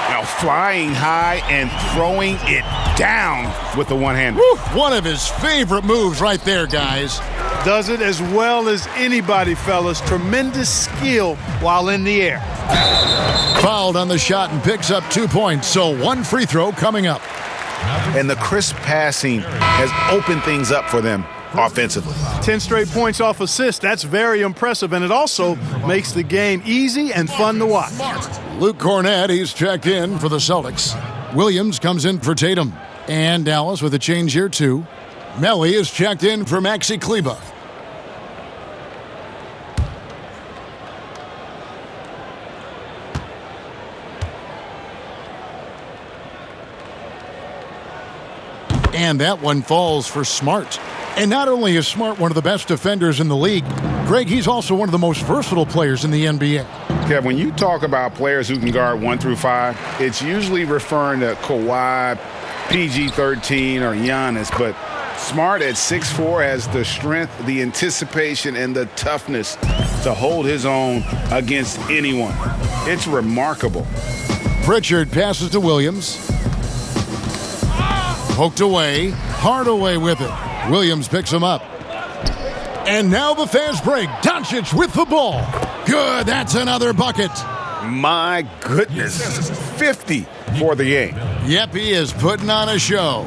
Now flying high and throwing it down with the one-hander. One of his favorite moves right there, guys. Does it as well as anybody, fellas. Tremendous skill while in the air. Fouled on the shot and picks up 2 points, so one free throw coming up. And the crisp passing has opened things up for them offensively. 10 straight points off assists. That's very impressive, and it also makes the game easy and fun to watch. Luke Cornett, he's checked in for the Celtics. Williams comes in for Tatum. And Dallas with a change here, too. Melly is checked in for Maxi Kleba. And that one falls for Smart. And not only is Smart one of the best defenders in the league, Greg, he's also one of the most versatile players in the NBA. Yeah, when you talk about players who can guard 1 through 5, it's usually referring to Kawhi, PG-13, or Giannis. But Smart at 6'4" has the strength, the anticipation, and the toughness to hold his own against anyone. It's remarkable. Pritchard passes to Williams. Poked away. Hardaway with it. Williams picks him up. And now the fast break. Doncic with the ball. Good. That's another bucket. My goodness. 50 for the game. Yep, he is putting on a show.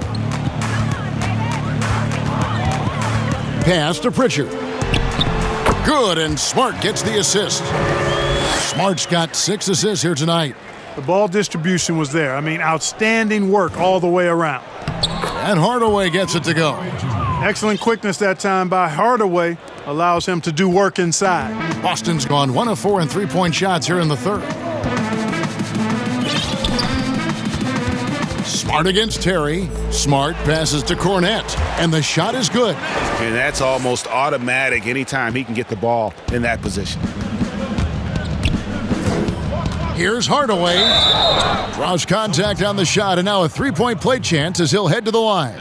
Pass to Pritchard. Good, and Smart gets the assist. Smart's got 6 assists here tonight. The ball distribution was there. I mean, outstanding work all the way around. And Hardaway gets it to go. Excellent quickness that time by Hardaway. Allows him to do work inside. Boston's gone 1 of 4 in three-point shots here in the third. Smart against Terry. Smart passes to Cornett. And the shot is good. And that's almost automatic anytime he can get the ball in that position. Here's Hardaway. Draws contact on the shot, and now a three-point play chance as he'll head to the line.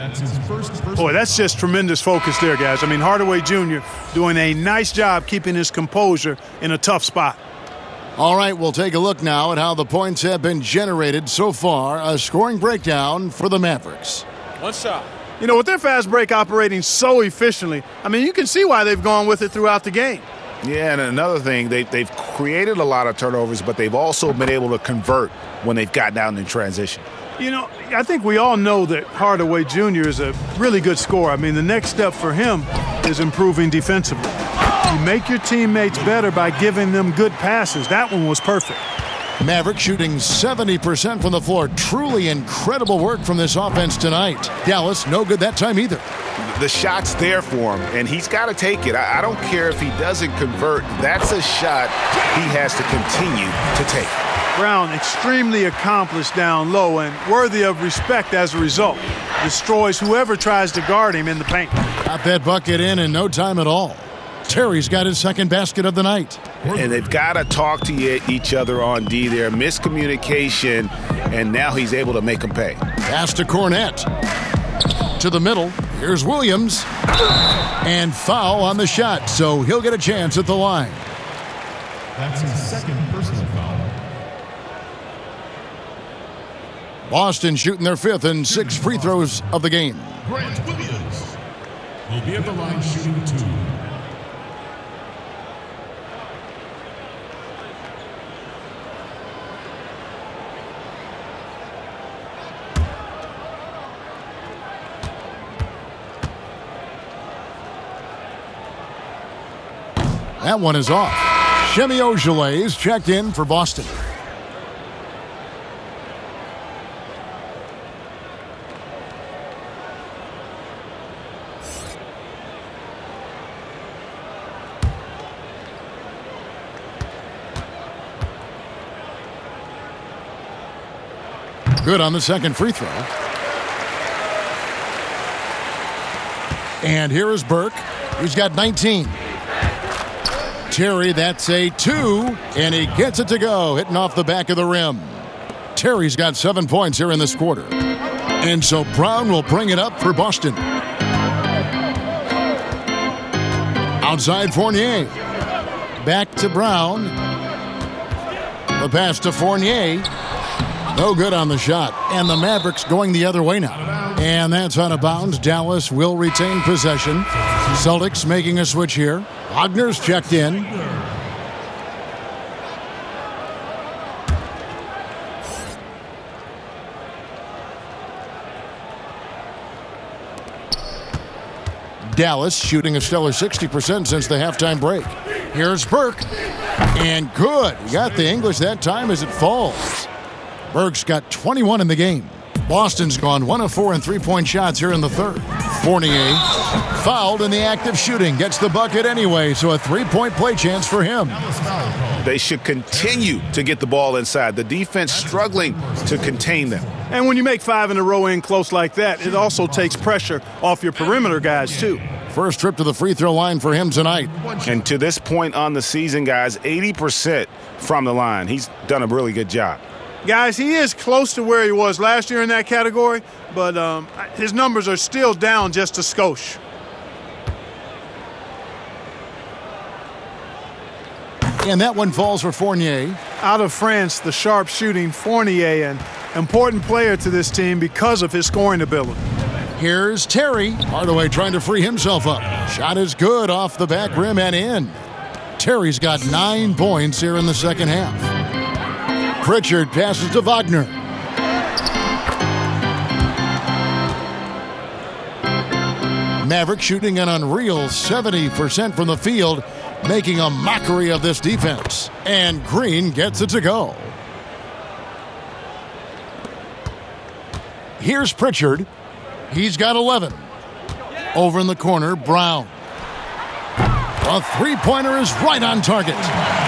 Boy, that's just tremendous focus there, guys. I mean, Hardaway Jr. doing a nice job keeping his composure in a tough spot. All right, we'll take a look now at how the points have been generated so far. A scoring breakdown for the Mavericks. One shot. You know, with their fast break operating so efficiently, I mean, you can see why they've gone with it throughout the game. Yeah, and another thing, they've created a lot of turnovers, but they've also been able to convert when they've gotten down in transition. You know, I think we all know that Hardaway Jr. is a really good scorer. I mean, the next step for him is improving defensively. You make your teammates better by giving them good passes. That one was perfect. Mavericks shooting 70% from the floor. Truly incredible work from this offense tonight. Dallas, no good that time either. The shot's there for him, and he's got to take it. I don't care if he doesn't convert. That's a shot he has to continue to take. Brown, extremely accomplished down low and worthy of respect as a result. Destroys whoever tries to guard him in the paint. Got that bucket in no time at all. Terry's got his second basket of the night. And they've got to talk to each other on D there. Miscommunication, and now he's able to make them pay. Pass to Cornett. To the middle. Here's Williams. And foul on the shot, so he'll get a chance at the line. That's his second personal foul. Boston shooting their 5th and 6th free throws of the game. Grant Williams will be at the line shooting 2. That one is off. Shemi Ojeleye is checked in for Boston. Good on the second free throw. And here is Burke. He's got 19. Terry, that's a 2, and he gets it to go, hitting off the back of the rim. Terry's got 7 points here in this quarter. And so Brown will bring it up for Boston. Outside Fournier. Back to Brown. The pass to Fournier. No good on the shot. And the Mavericks going the other way now. And that's out of bounds. Dallas will retain possession. Celtics making a switch here. Wagner's checked in. Dallas shooting a stellar 60% since the halftime break. Here's Burke. And good. He got the English that time as it falls. Burke's got 21 in the game. Boston's gone 1 of 4 in three-point shots here in the third. Fournier fouled in the act of shooting. Gets the bucket anyway, so a three-point play chance for him. They should continue to get the ball inside. The defense struggling to contain them. And when you make 5 in a row in close like that, it also takes pressure off your perimeter guys, too. First trip to the free throw line for him tonight. And to this point on the season, guys, 80% from the line. He's done a really good job. Guys, he is close to where he was last year in that category, but his numbers are still down just a skosh. And that one falls for Fournier. Out of France, the sharp shooting Fournier, an important player to this team because of his scoring ability. Here's Terry. Hardaway trying to free himself up. Shot is good off the back rim and in. Terry's got 9 points here in the second half. Pritchard passes to Wagner. Maverick shooting an unreal 70% from the field, making a mockery of this defense. And Green gets it to go. Here's Pritchard. He's got 11. Over in the corner, Brown. A three-pointer is right on target.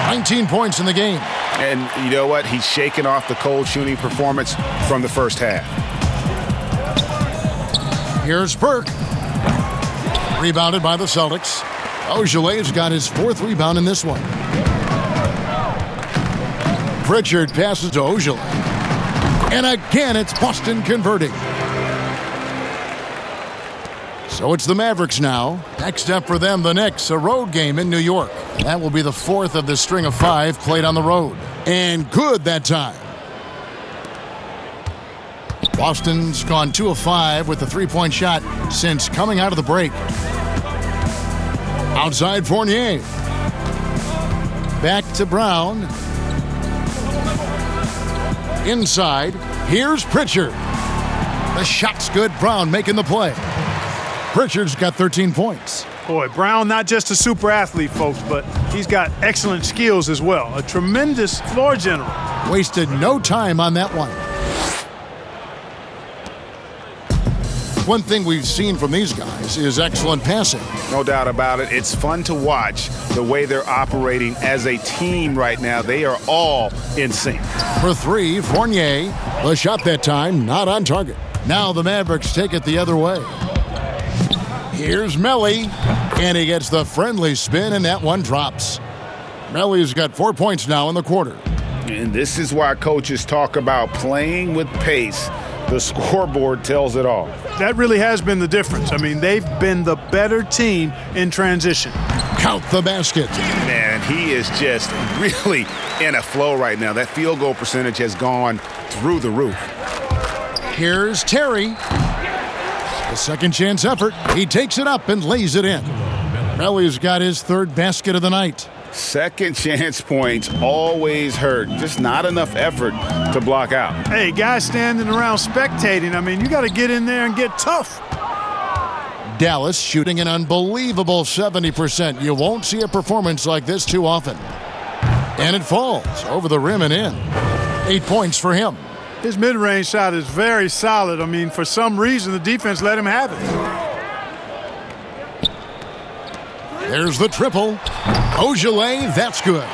19 points in the game. And you know what? He's shaken off the cold shooting performance from the first half. Here's Burke. Rebounded by the Celtics. Ojelay's got his 4th rebound in this one. Pritchard passes to Ojeley. And again, it's Boston converting. So it's the Mavericks now. Next up for them, the Knicks, a road game in New York. That will be the 4th of the string of 5 played on the road. And good that time. Boston's gone 2 of 5 with the three-point shot since coming out of the break. Outside Fournier. Back to Brown. Inside. Here's Pritchard. The shot's good. Brown making the play. Pritchard's got 13 points. Boy, Brown, not just a super athlete, folks, but he's got excellent skills as well. A tremendous floor general. Wasted no time on that one. One thing we've seen from these guys is excellent passing. No doubt about it. It's fun to watch the way they're operating as a team right now. They are all in sync. For 3, Fournier. The shot that time, not on target. Now the Mavericks take it the other way. Here's Melly, and he gets the friendly spin, and that one drops. Melly's got 4 points now in the quarter. And this is why coaches talk about playing with pace. The scoreboard tells it all. That really has been the difference. I mean, they've been the better team in transition. Count the basket. Man, he is just really in a flow right now. That field goal percentage has gone through the roof. Here's Terry. A second chance effort. He takes it up and lays it in. Melly's got his 3rd basket of the night. Second chance points always hurt. Just not enough effort to block out. Hey, guys standing around spectating, I mean, you got to get in there and get tough. Dallas shooting an unbelievable 70%. You won't see a performance like this too often. And it falls over the rim and in. 8 points for him. His mid-range shot is very solid. I mean, for some reason, the defense let him have it. There's the triple. Ojeley, that's good.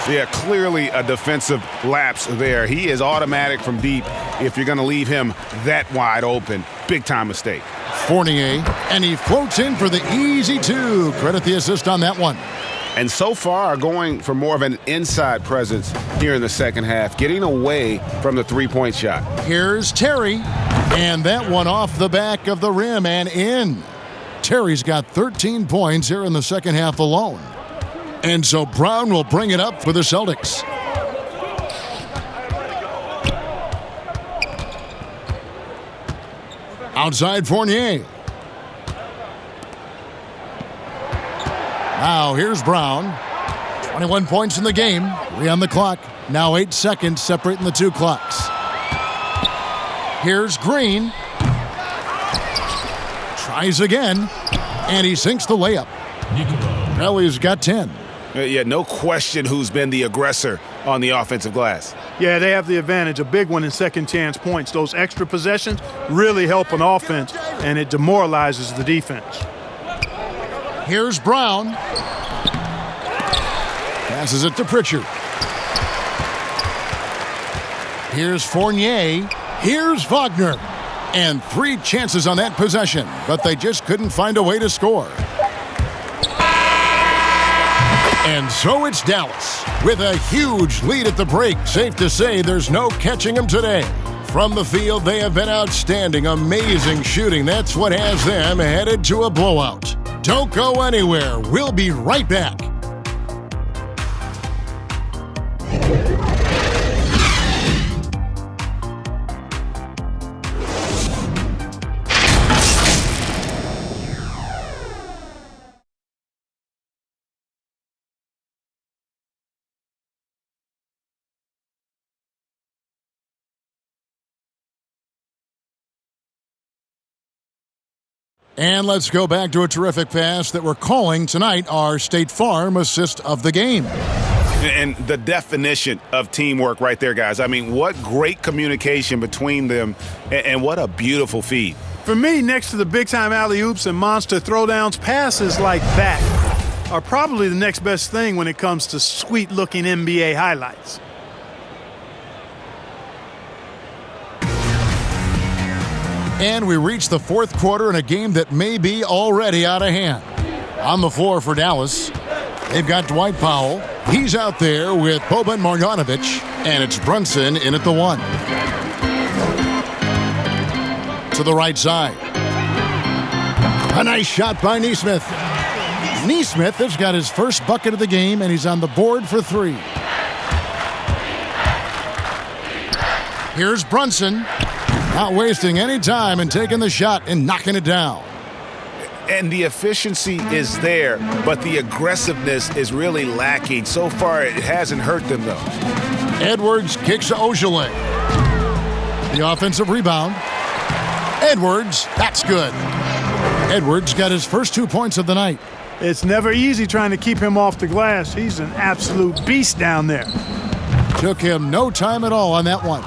Yeah, clearly a defensive lapse there. He is automatic from deep if you're going to leave him that wide open. Big-time mistake. Fournier, and he floats in for the easy 2. Credit the assist on that one. and so far are going for more of an inside presence here in the second half, getting away from the three-point shot. Here's Terry, and that one off the back of the rim and in. Terry's got 13 points here in the second half alone. And so Brown will bring it up for the Celtics. Outside Fournier. Now here's Brown. 21 points in the game. 3 on the clock. Now 8 seconds separating the two clocks. Here's Green. Tries again. And he sinks the layup. Kelly's got 10. Yeah, no question who's been the aggressor on the offensive glass. Yeah, they have the advantage, a big one in second chance points. Those extra possessions really help an offense, and it demoralizes the defense. Here's Brown. Passes it to Pritchard. Here's Fournier. Here's Wagner. And 3 chances on that possession, but they just couldn't find a way to score. And so it's Dallas with a huge lead at the break. Safe to say there's no catching them today. From the field, they have been outstanding, amazing shooting. That's what has them headed to a blowout. Don't go anywhere. We'll be right back. And let's go back to a terrific pass that we're calling tonight our State Farm assist of the game. And the definition of teamwork right there, guys. I mean, what great communication between them, and what a beautiful feed. For me, next to the big-time alley-oops and monster throwdowns, passes like that are probably the next best thing when it comes to sweet-looking NBA highlights. And we reach the fourth quarter in a game that may be already out of hand. On the floor for Dallas, they've got Dwight Powell. He's out there with Boban Marjanovic, and it's Brunson in at the 1. To the right side. A nice shot by Nesmith. Nesmith has got his first bucket of the game, and he's on the board for 3. Here's Brunson. Not wasting any time and taking the shot and knocking it down. And the efficiency is there, but the aggressiveness is really lacking. So far, it hasn't hurt them, though. Edwards kicks to Ojale. The offensive rebound. Edwards, that's good. Edwards got his first 2 points of the night. It's never easy trying to keep him off the glass. He's an absolute beast down there. Took him no time at all on that one.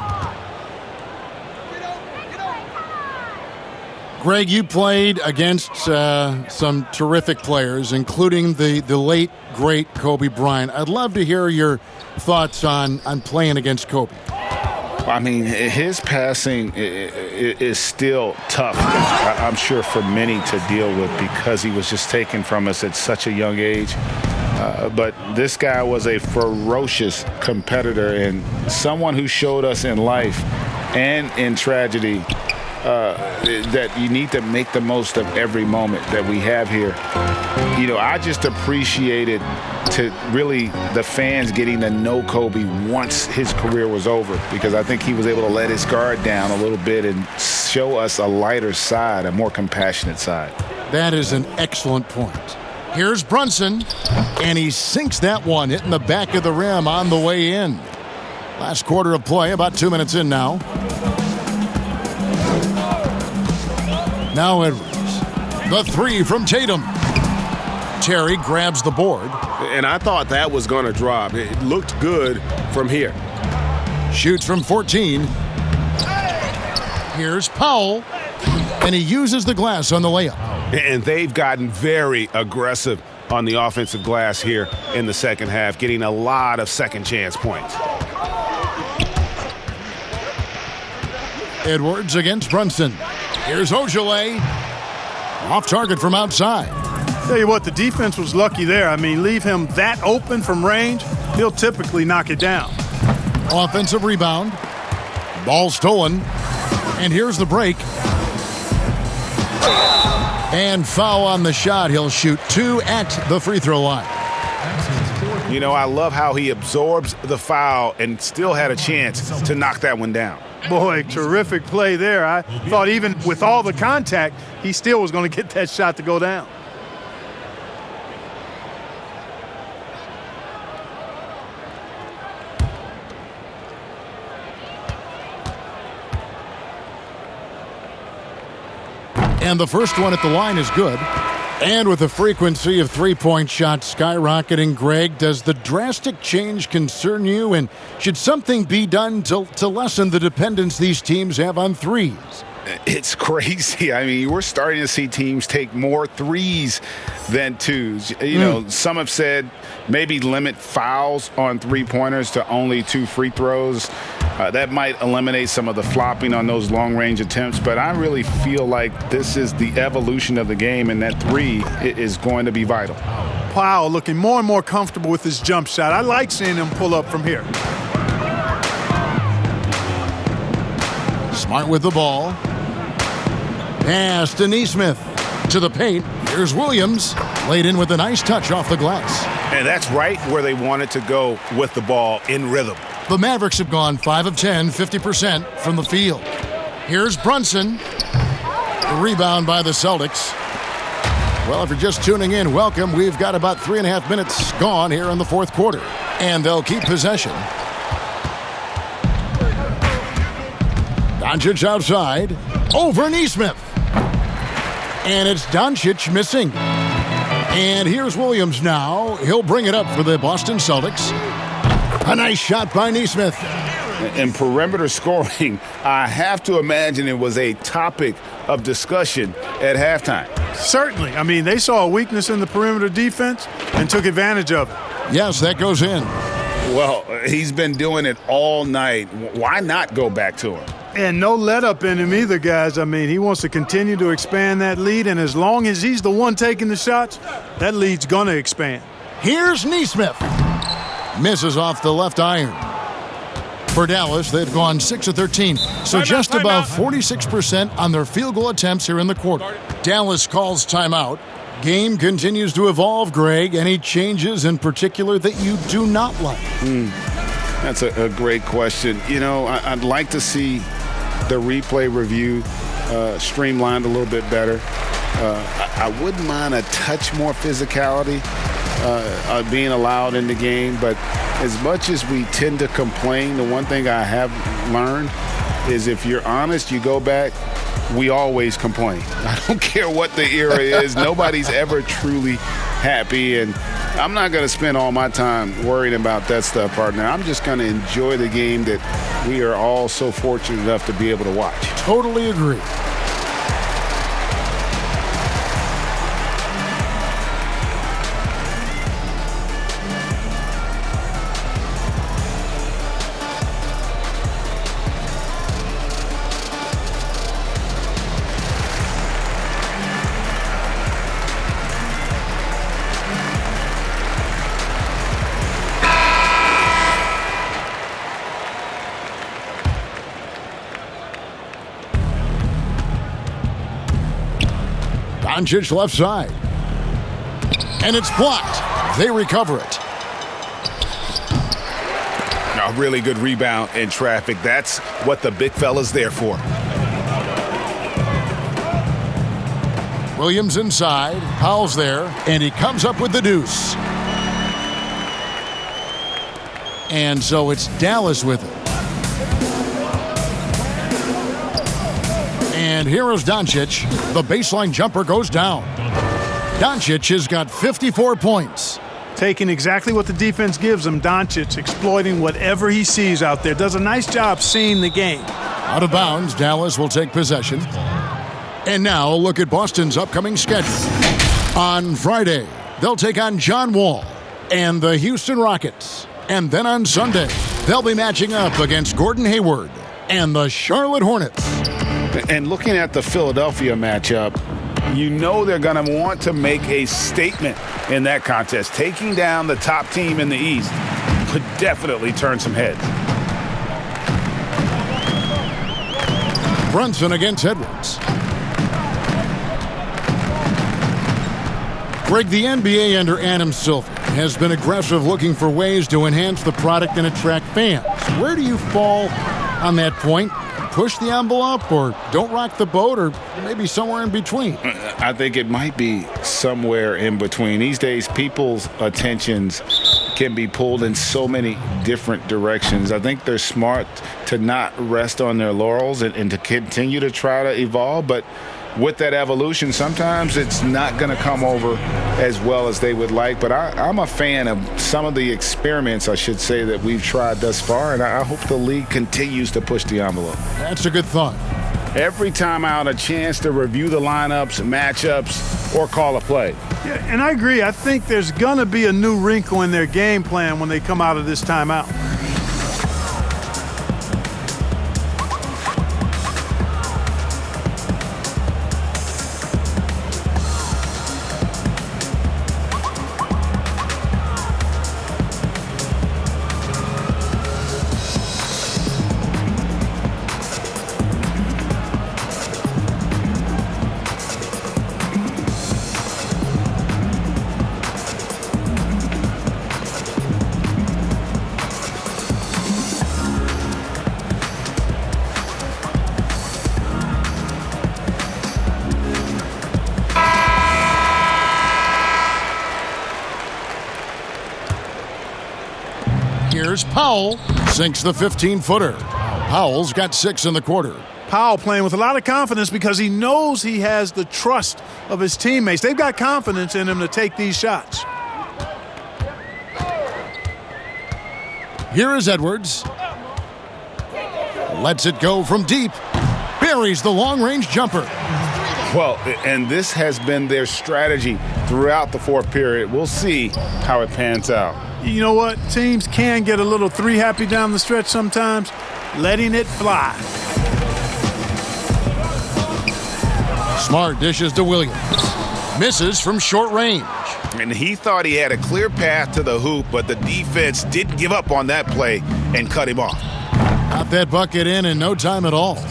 Greg, you played against some terrific players, including the late, great Kobe Bryant. I'd love to hear your thoughts on playing against Kobe. I mean, his passing is still tough, I'm sure, for many to deal with because he was just taken from us at such a young age. But this guy was a ferocious competitor and someone who showed us in life and in tragedy that you need to make the most of every moment that we have here. You know, I just appreciated the fans getting to know Kobe once his career was over, because I think he was able to let his guard down a little bit and show us a lighter side, a more compassionate side. That is an excellent point. Here's Brunson, and he sinks that one, hitting the back of the rim on the way in. Last quarter of play, about 2 minutes in now. Now Edwards. The 3 from Tatum. Terry grabs the board. And I thought that was going to drop. It looked good from here. Shoots from 14. Here's Powell. And he uses the glass on the layup. And they've gotten very aggressive on the offensive glass here in the second half, getting a lot of second chance points. Edwards against Brunson. Here's Ojale. Off target from outside. Tell you what, the defense was lucky there. I mean, leave him that open from range, he'll typically knock it down. Offensive rebound. Ball stolen. And here's the break. And foul on the shot. He'll shoot 2 at the free throw line. You know, I love how he absorbs the foul and still had a chance to knock that one down. Boy, terrific play there. I thought even with all the contact, he still was going to get that shot to go down. And the first one at the line is good. And with the frequency of three-point shots skyrocketing, Greg, does the drastic change concern you? And should something be done to lessen the dependence these teams have on threes? It's crazy. I mean, we're starting to see teams take more threes than twos. You know, some have said maybe limit fouls on three-pointers to only 2 free throws. That might eliminate some of the flopping on those long-range attempts, but I really feel like this is the evolution of the game, and that 3 is going to be vital. Powell looking more and more comfortable with his jump shot. I like seeing him pull up from here. Smart with the ball. Pass to Nesmith. To the paint. Here's Williams. Laid in with a nice touch off the glass. And that's right where they wanted to go with the ball, in rhythm. The Mavericks have gone 5 of 10, 50% from the field. Here's Brunson. The rebound by the Celtics. Well, if you're just tuning in, welcome. We've got about 3.5 minutes gone here in the fourth quarter. And they'll keep possession. Doncic outside. Over Nesmith. And it's Doncic missing. And here's Williams now. He'll bring it up for the Boston Celtics. A nice shot by Nesmith. In perimeter scoring, I have to imagine it was a topic of discussion at halftime. Certainly. I mean, they saw a weakness in the perimeter defense and took advantage of it. Yes, that goes in. Well, he's been doing it all night. Why not go back to him? And no let up in him either, guys. I mean, he wants to continue to expand that lead, and as long as he's the one taking the shots, that lead's going to expand. Here's Nesmith. Misses off the left iron. For Dallas, they've gone 6 of 13, so just above 46% on their field goal attempts here in the quarter. Dallas calls timeout. Game continues to evolve, Greg. Any changes in particular that you do not like? That's a great question. You know, I'd like to see the replay review streamlined a little bit better. I wouldn't mind a touch more physicality being allowed in the game, but as much as we tend to complain, the one thing I have learned is if you're honest, you go back, we always complain. I don't care what the era is. Nobody's ever truly happy, and I'm not going to spend all my time worrying about that stuff, partner. I'm just going to enjoy the game that we are all so fortunate enough to be able to watch. Totally agree. Doncic left side. And it's blocked. They recover it. A really good rebound in traffic. That's what the big fella's there for. Williams inside. Powell's there. And he comes up with the deuce. And so it's Dallas with it. And here is Doncic. The baseline jumper goes down. Doncic has got 54 points. Taking exactly what the defense gives him, Doncic exploiting whatever he sees out there. Does a nice job seeing the game. Out of bounds, Dallas will take possession. And now look at Boston's upcoming schedule. On Friday, they'll take on John Wall and the Houston Rockets. And then on Sunday, they'll be matching up against Gordon Hayward and the Charlotte Hornets. And looking at the Philadelphia matchup, You know they're going to want to make a statement in that contest. Taking down the top team in the East could definitely turn some heads. Brunson against Edwards. Greg, the NBA under Adam Silver has been aggressive, looking for ways to enhance the product and attract fans. Where do you fall on that point? Push the envelope or don't rock the boat, or maybe somewhere in between? I think it might be somewhere in between. These days, people's attentions can be pulled in so many different directions. I think they're smart to not rest on their laurels and to continue to try to evolve. But with that evolution, sometimes it's not going to come over as well as they would like. But I'm a fan of some of the experiments, I should say, that we've tried thus far, and I hope the league continues to push the envelope. That's a good thought. Every time out, a chance to review the lineups, matchups, or call a play. Yeah, and I agree. I think there's going to be a new wrinkle in their game plan when they come out of this timeout. Here's Powell, sinks the 15-footer. Powell's got 6 in the quarter. Powell playing with a lot of confidence because he knows he has the trust of his teammates. They've got confidence in him to take these shots. Here is Edwards. Lets it go from deep. Buries the long-range jumper. Well, and this has been their strategy throughout the fourth period. We'll see how it pans out. You know what? Teams can get a little three happy down the stretch sometimes, letting it fly. Smart dishes to Williams. Misses from short range. And he thought he had a clear path to the hoop, but the defense didn't give up on that play and cut him off. Got that bucket in no time at all.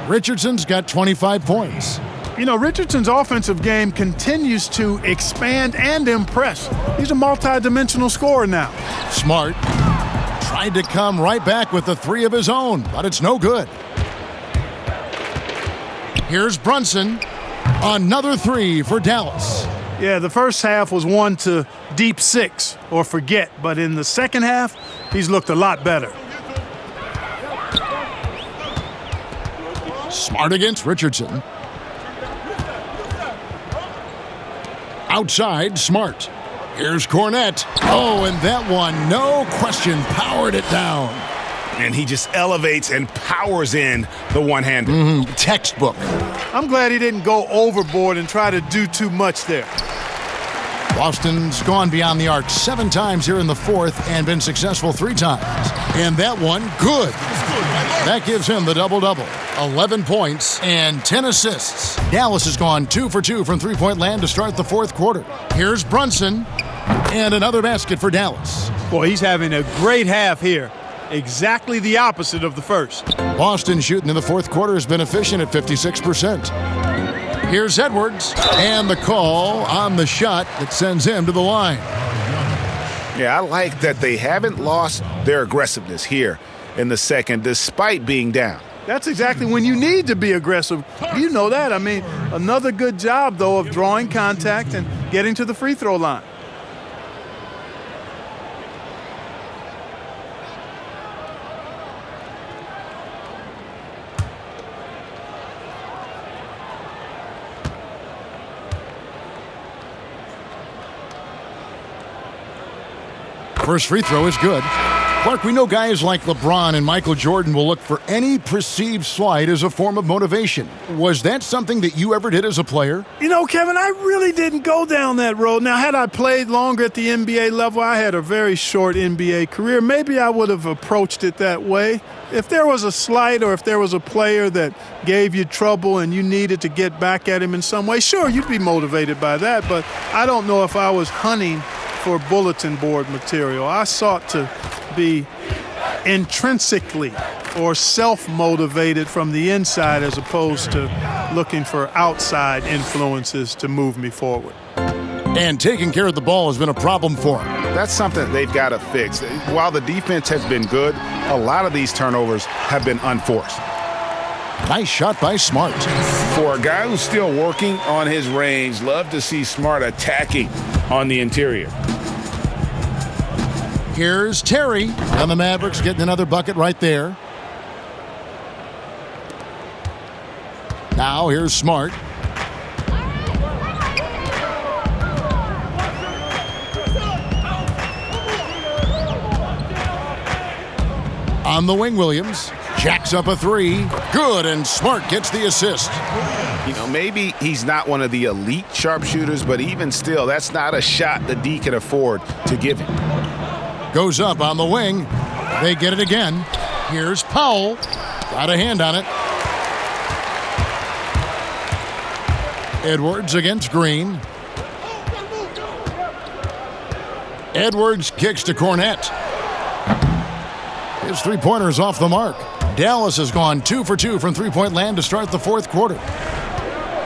Richardson's got 25 points. You know, Richardson's offensive game continues to expand and impress. He's a multi-dimensional scorer now. Smart tried to come right back with the 3 of his own, but it's no good. Here's Brunson. Another 3 for Dallas. Yeah, the first half was 1 to deep 6 or forget, but in the second half, he's looked a lot better. Smart against Richardson. Outside, Smart. Here's Cornette. Oh, and that one, no question, powered it down. And he just elevates and powers in the one-hander. Textbook. I'm glad he didn't go overboard and try to do too much there. Boston's gone beyond the arc 7 times here in the fourth and been successful 3 times. And that one, good. That gives him the double-double. 11 points and 10 assists. Dallas has gone 2 for 2 from three-point land to start the fourth quarter. Here's Brunson and another basket for Dallas. Boy, he's having a great half here. Exactly the opposite of the first. Boston shooting in the fourth quarter has been efficient at 56%. Here's Edwards and the call on the shot that sends him to the line. Yeah, I like that they haven't lost their aggressiveness here in the second despite being down. That's exactly when you need to be aggressive. You know that. I mean, another good job, though, of drawing contact and getting to the free throw line. First free throw is good. Clark, we know guys like LeBron and Michael Jordan will look for any perceived slight as a form of motivation. Was that something that you ever did as a player? You know, Kevin, I really didn't go down that road. Now, had I played longer at the NBA level, I had a very short NBA career, maybe I would have approached it that way. If there was a slight or if there was a player that gave you trouble and you needed to get back at him in some way, sure, you'd be motivated by that, but I don't know if I was hunting for bulletin board material. I sought to be intrinsically or self-motivated from the inside as opposed to looking for outside influences to move me forward. And taking care of the ball has been a problem for him. That's something they've got to fix. While the defense has been good, a lot of these turnovers have been unforced. Nice shot by Smart. For a guy who's still working on his range, love to see Smart attacking on the interior. Here's Terry, and the Mavericks getting another bucket right there. Now here's Smart. On the wing, Williams jacks up a three. Good, and Smart gets the assist. You know, maybe he's not one of the elite sharpshooters, but even still, that's not a shot the D can afford to give him. Goes up on the wing. They get it again. Here's Powell. Got a hand on it. Edwards against Green. Edwards kicks to Cornette. His three-pointer's off the mark. Dallas has gone 2 for 2 from three-point land to start the fourth quarter.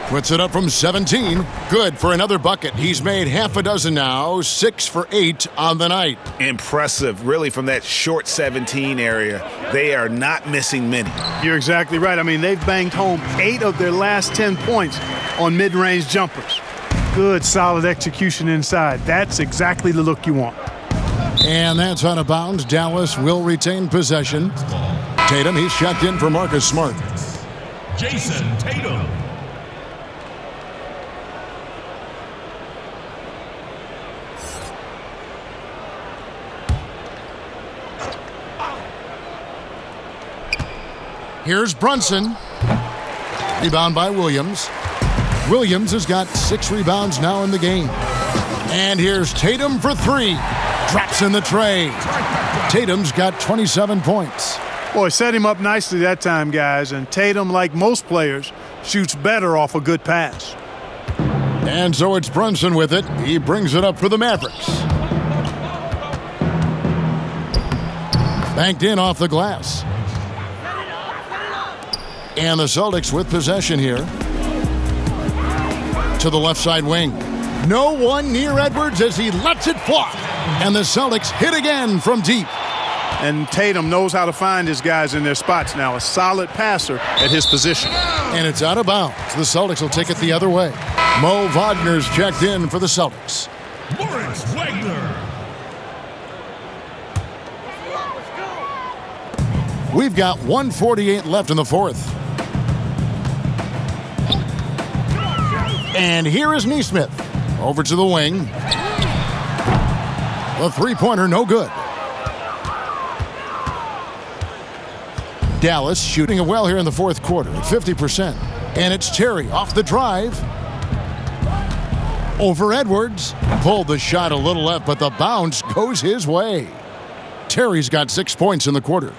Puts it up from 17. Good for another bucket. He's made half a dozen now, 6 for 8 on the night. Impressive, really, from that short 17 area. They are not missing many. You're exactly right. I mean, they've banged home 8 of their last 10 points on mid-range jumpers. Good, solid execution inside. That's exactly the look you want. And that's out of bounds. Dallas will retain possession. Tatum, he's checked in for Marcus Smart. Jason Tatum. Here's Brunson. Rebound by Williams. Williams has got 6 rebounds now in the game. And here's Tatum for 3. Drops in the tray. Tatum's got 27 points. Boy, set him up nicely that time, guys. And Tatum, like most players, shoots better off a good pass. And so it's Brunson with it. He brings it up for the Mavericks. Banked in off the glass. And the Celtics with possession here. To the left side wing. No one near Edwards as he lets it fly. And the Celtics hit again from deep. And Tatum knows how to find his guys in their spots now. A solid passer at his position. And it's out of bounds. The Celtics will take it the other way. Mo Wagner's checked in for the Celtics. Moritz Wagner. We've got 1:48 left in the fourth. And here is Nesmith. Over to the wing. The three-pointer, no good. Dallas shooting it well here in the fourth quarter at 50%. And it's Terry off the drive. Over Edwards. Pulled the shot a little left, but the bounce goes his way. Terry's got 6 points in the quarter.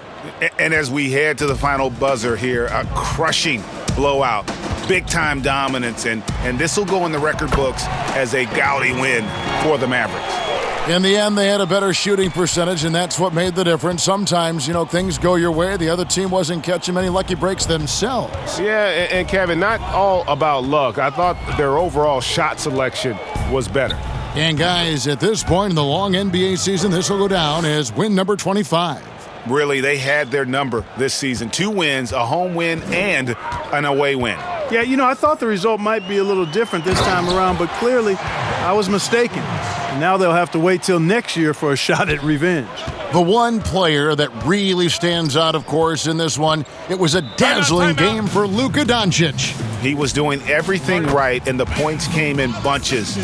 And as we head to the final buzzer here, a crushing blowout. Big-time dominance, and this will go in the record books as a gaudy win for the Mavericks. In the end, they had a better shooting percentage, and that's what made the difference. Sometimes, things go your way. The other team wasn't catching many lucky breaks themselves. Yeah, and Kevin, not all about luck. I thought their overall shot selection was better. And guys, at this point in the long NBA season, this will go down as win number 25. Really, they had their number this season. 2 wins, a home win, and an away win. Yeah, I thought the result might be a little different this time around, but clearly I was mistaken. And now they'll have to wait till next year for a shot at revenge. The one player that really stands out, of course, in this one, it was a dazzling game for Luka Doncic. He was doing everything right, and the points came in bunches.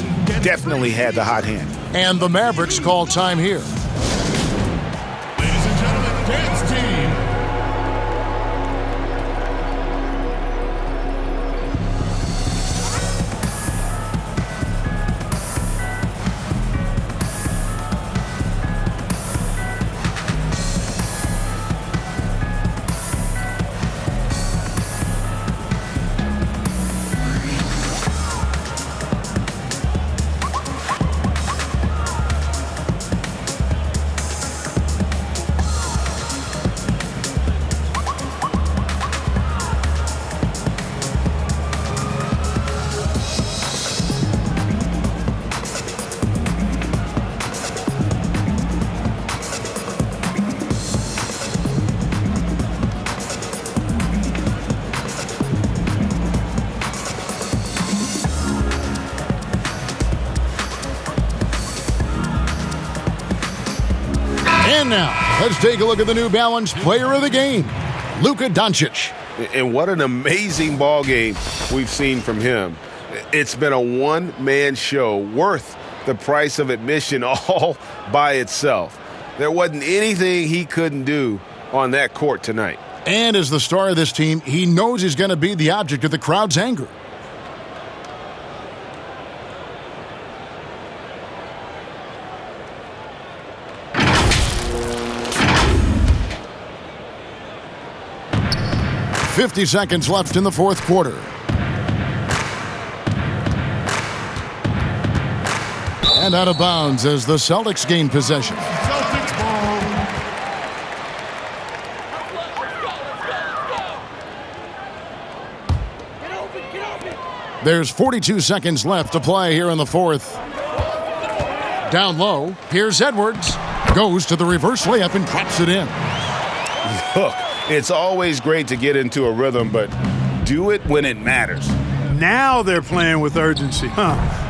Definitely had the hot hand. And the Mavericks call time here. Ladies and now, let's take a look at the New Balance Player of the Game, Luka Doncic. And what an amazing ball game we've seen from him. It's been a one-man show worth the price of admission all by itself. There wasn't anything he couldn't do on that court tonight. And as the star of this team, he knows he's going to be the object of the crowd's anger. "50 seconds left in the fourth quarter. And out of bounds as the Celtics gain possession. There's 42 seconds left to play here in the fourth. Down low, here's Edwards. Goes to the reverse layup and drops it in. Look, it's always great to get into a rhythm, but do it when it matters. Now they're playing with urgency.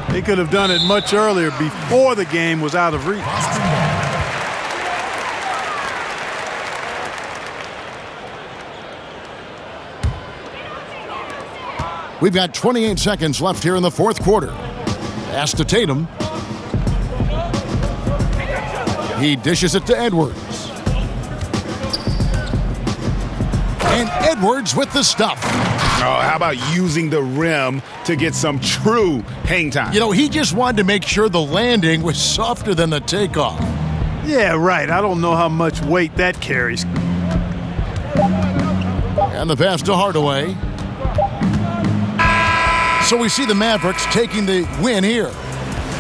They could have done it much earlier before the game was out of reach. We've got 28 seconds left here in the fourth quarter. Pass to Tatum. He dishes it to Edwards. And Edwards with the stuff. Oh, how about using the rim to get some true hang time? You know, he just wanted to make sure the landing was softer than the takeoff. Yeah, right. I don't know how much weight that carries. And the pass to Hardaway. So we see the Mavericks taking the win here.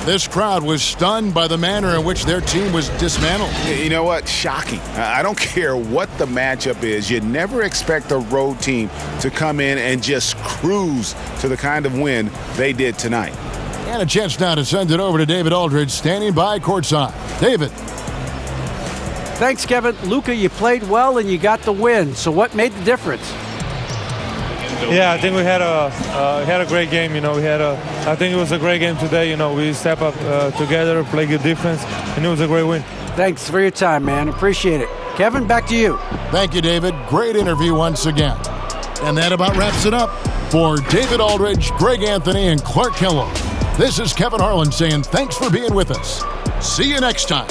This crowd was stunned by the manner in which their team was dismantled. You know what? Shocking. I don't care what the matchup is. You never expect a road team to come in and just cruise to the kind of win they did tonight. And a chance now to send it over to David Aldridge, standing by courtside. David. Thanks, Kevin. Luka, you played well and you got the win. So what made the difference? Yeah, I think we had a great game. I think it was a great game today. We step up together, play good defense, and it was a great win. Thanks for your time, man. Appreciate it. Kevin, back to you. Thank you, David. Great interview once again. And that about wraps it up. For David Aldridge, Greg Anthony, and Clark Kellogg, this is Kevin Harlan saying thanks for being with us. See you next time.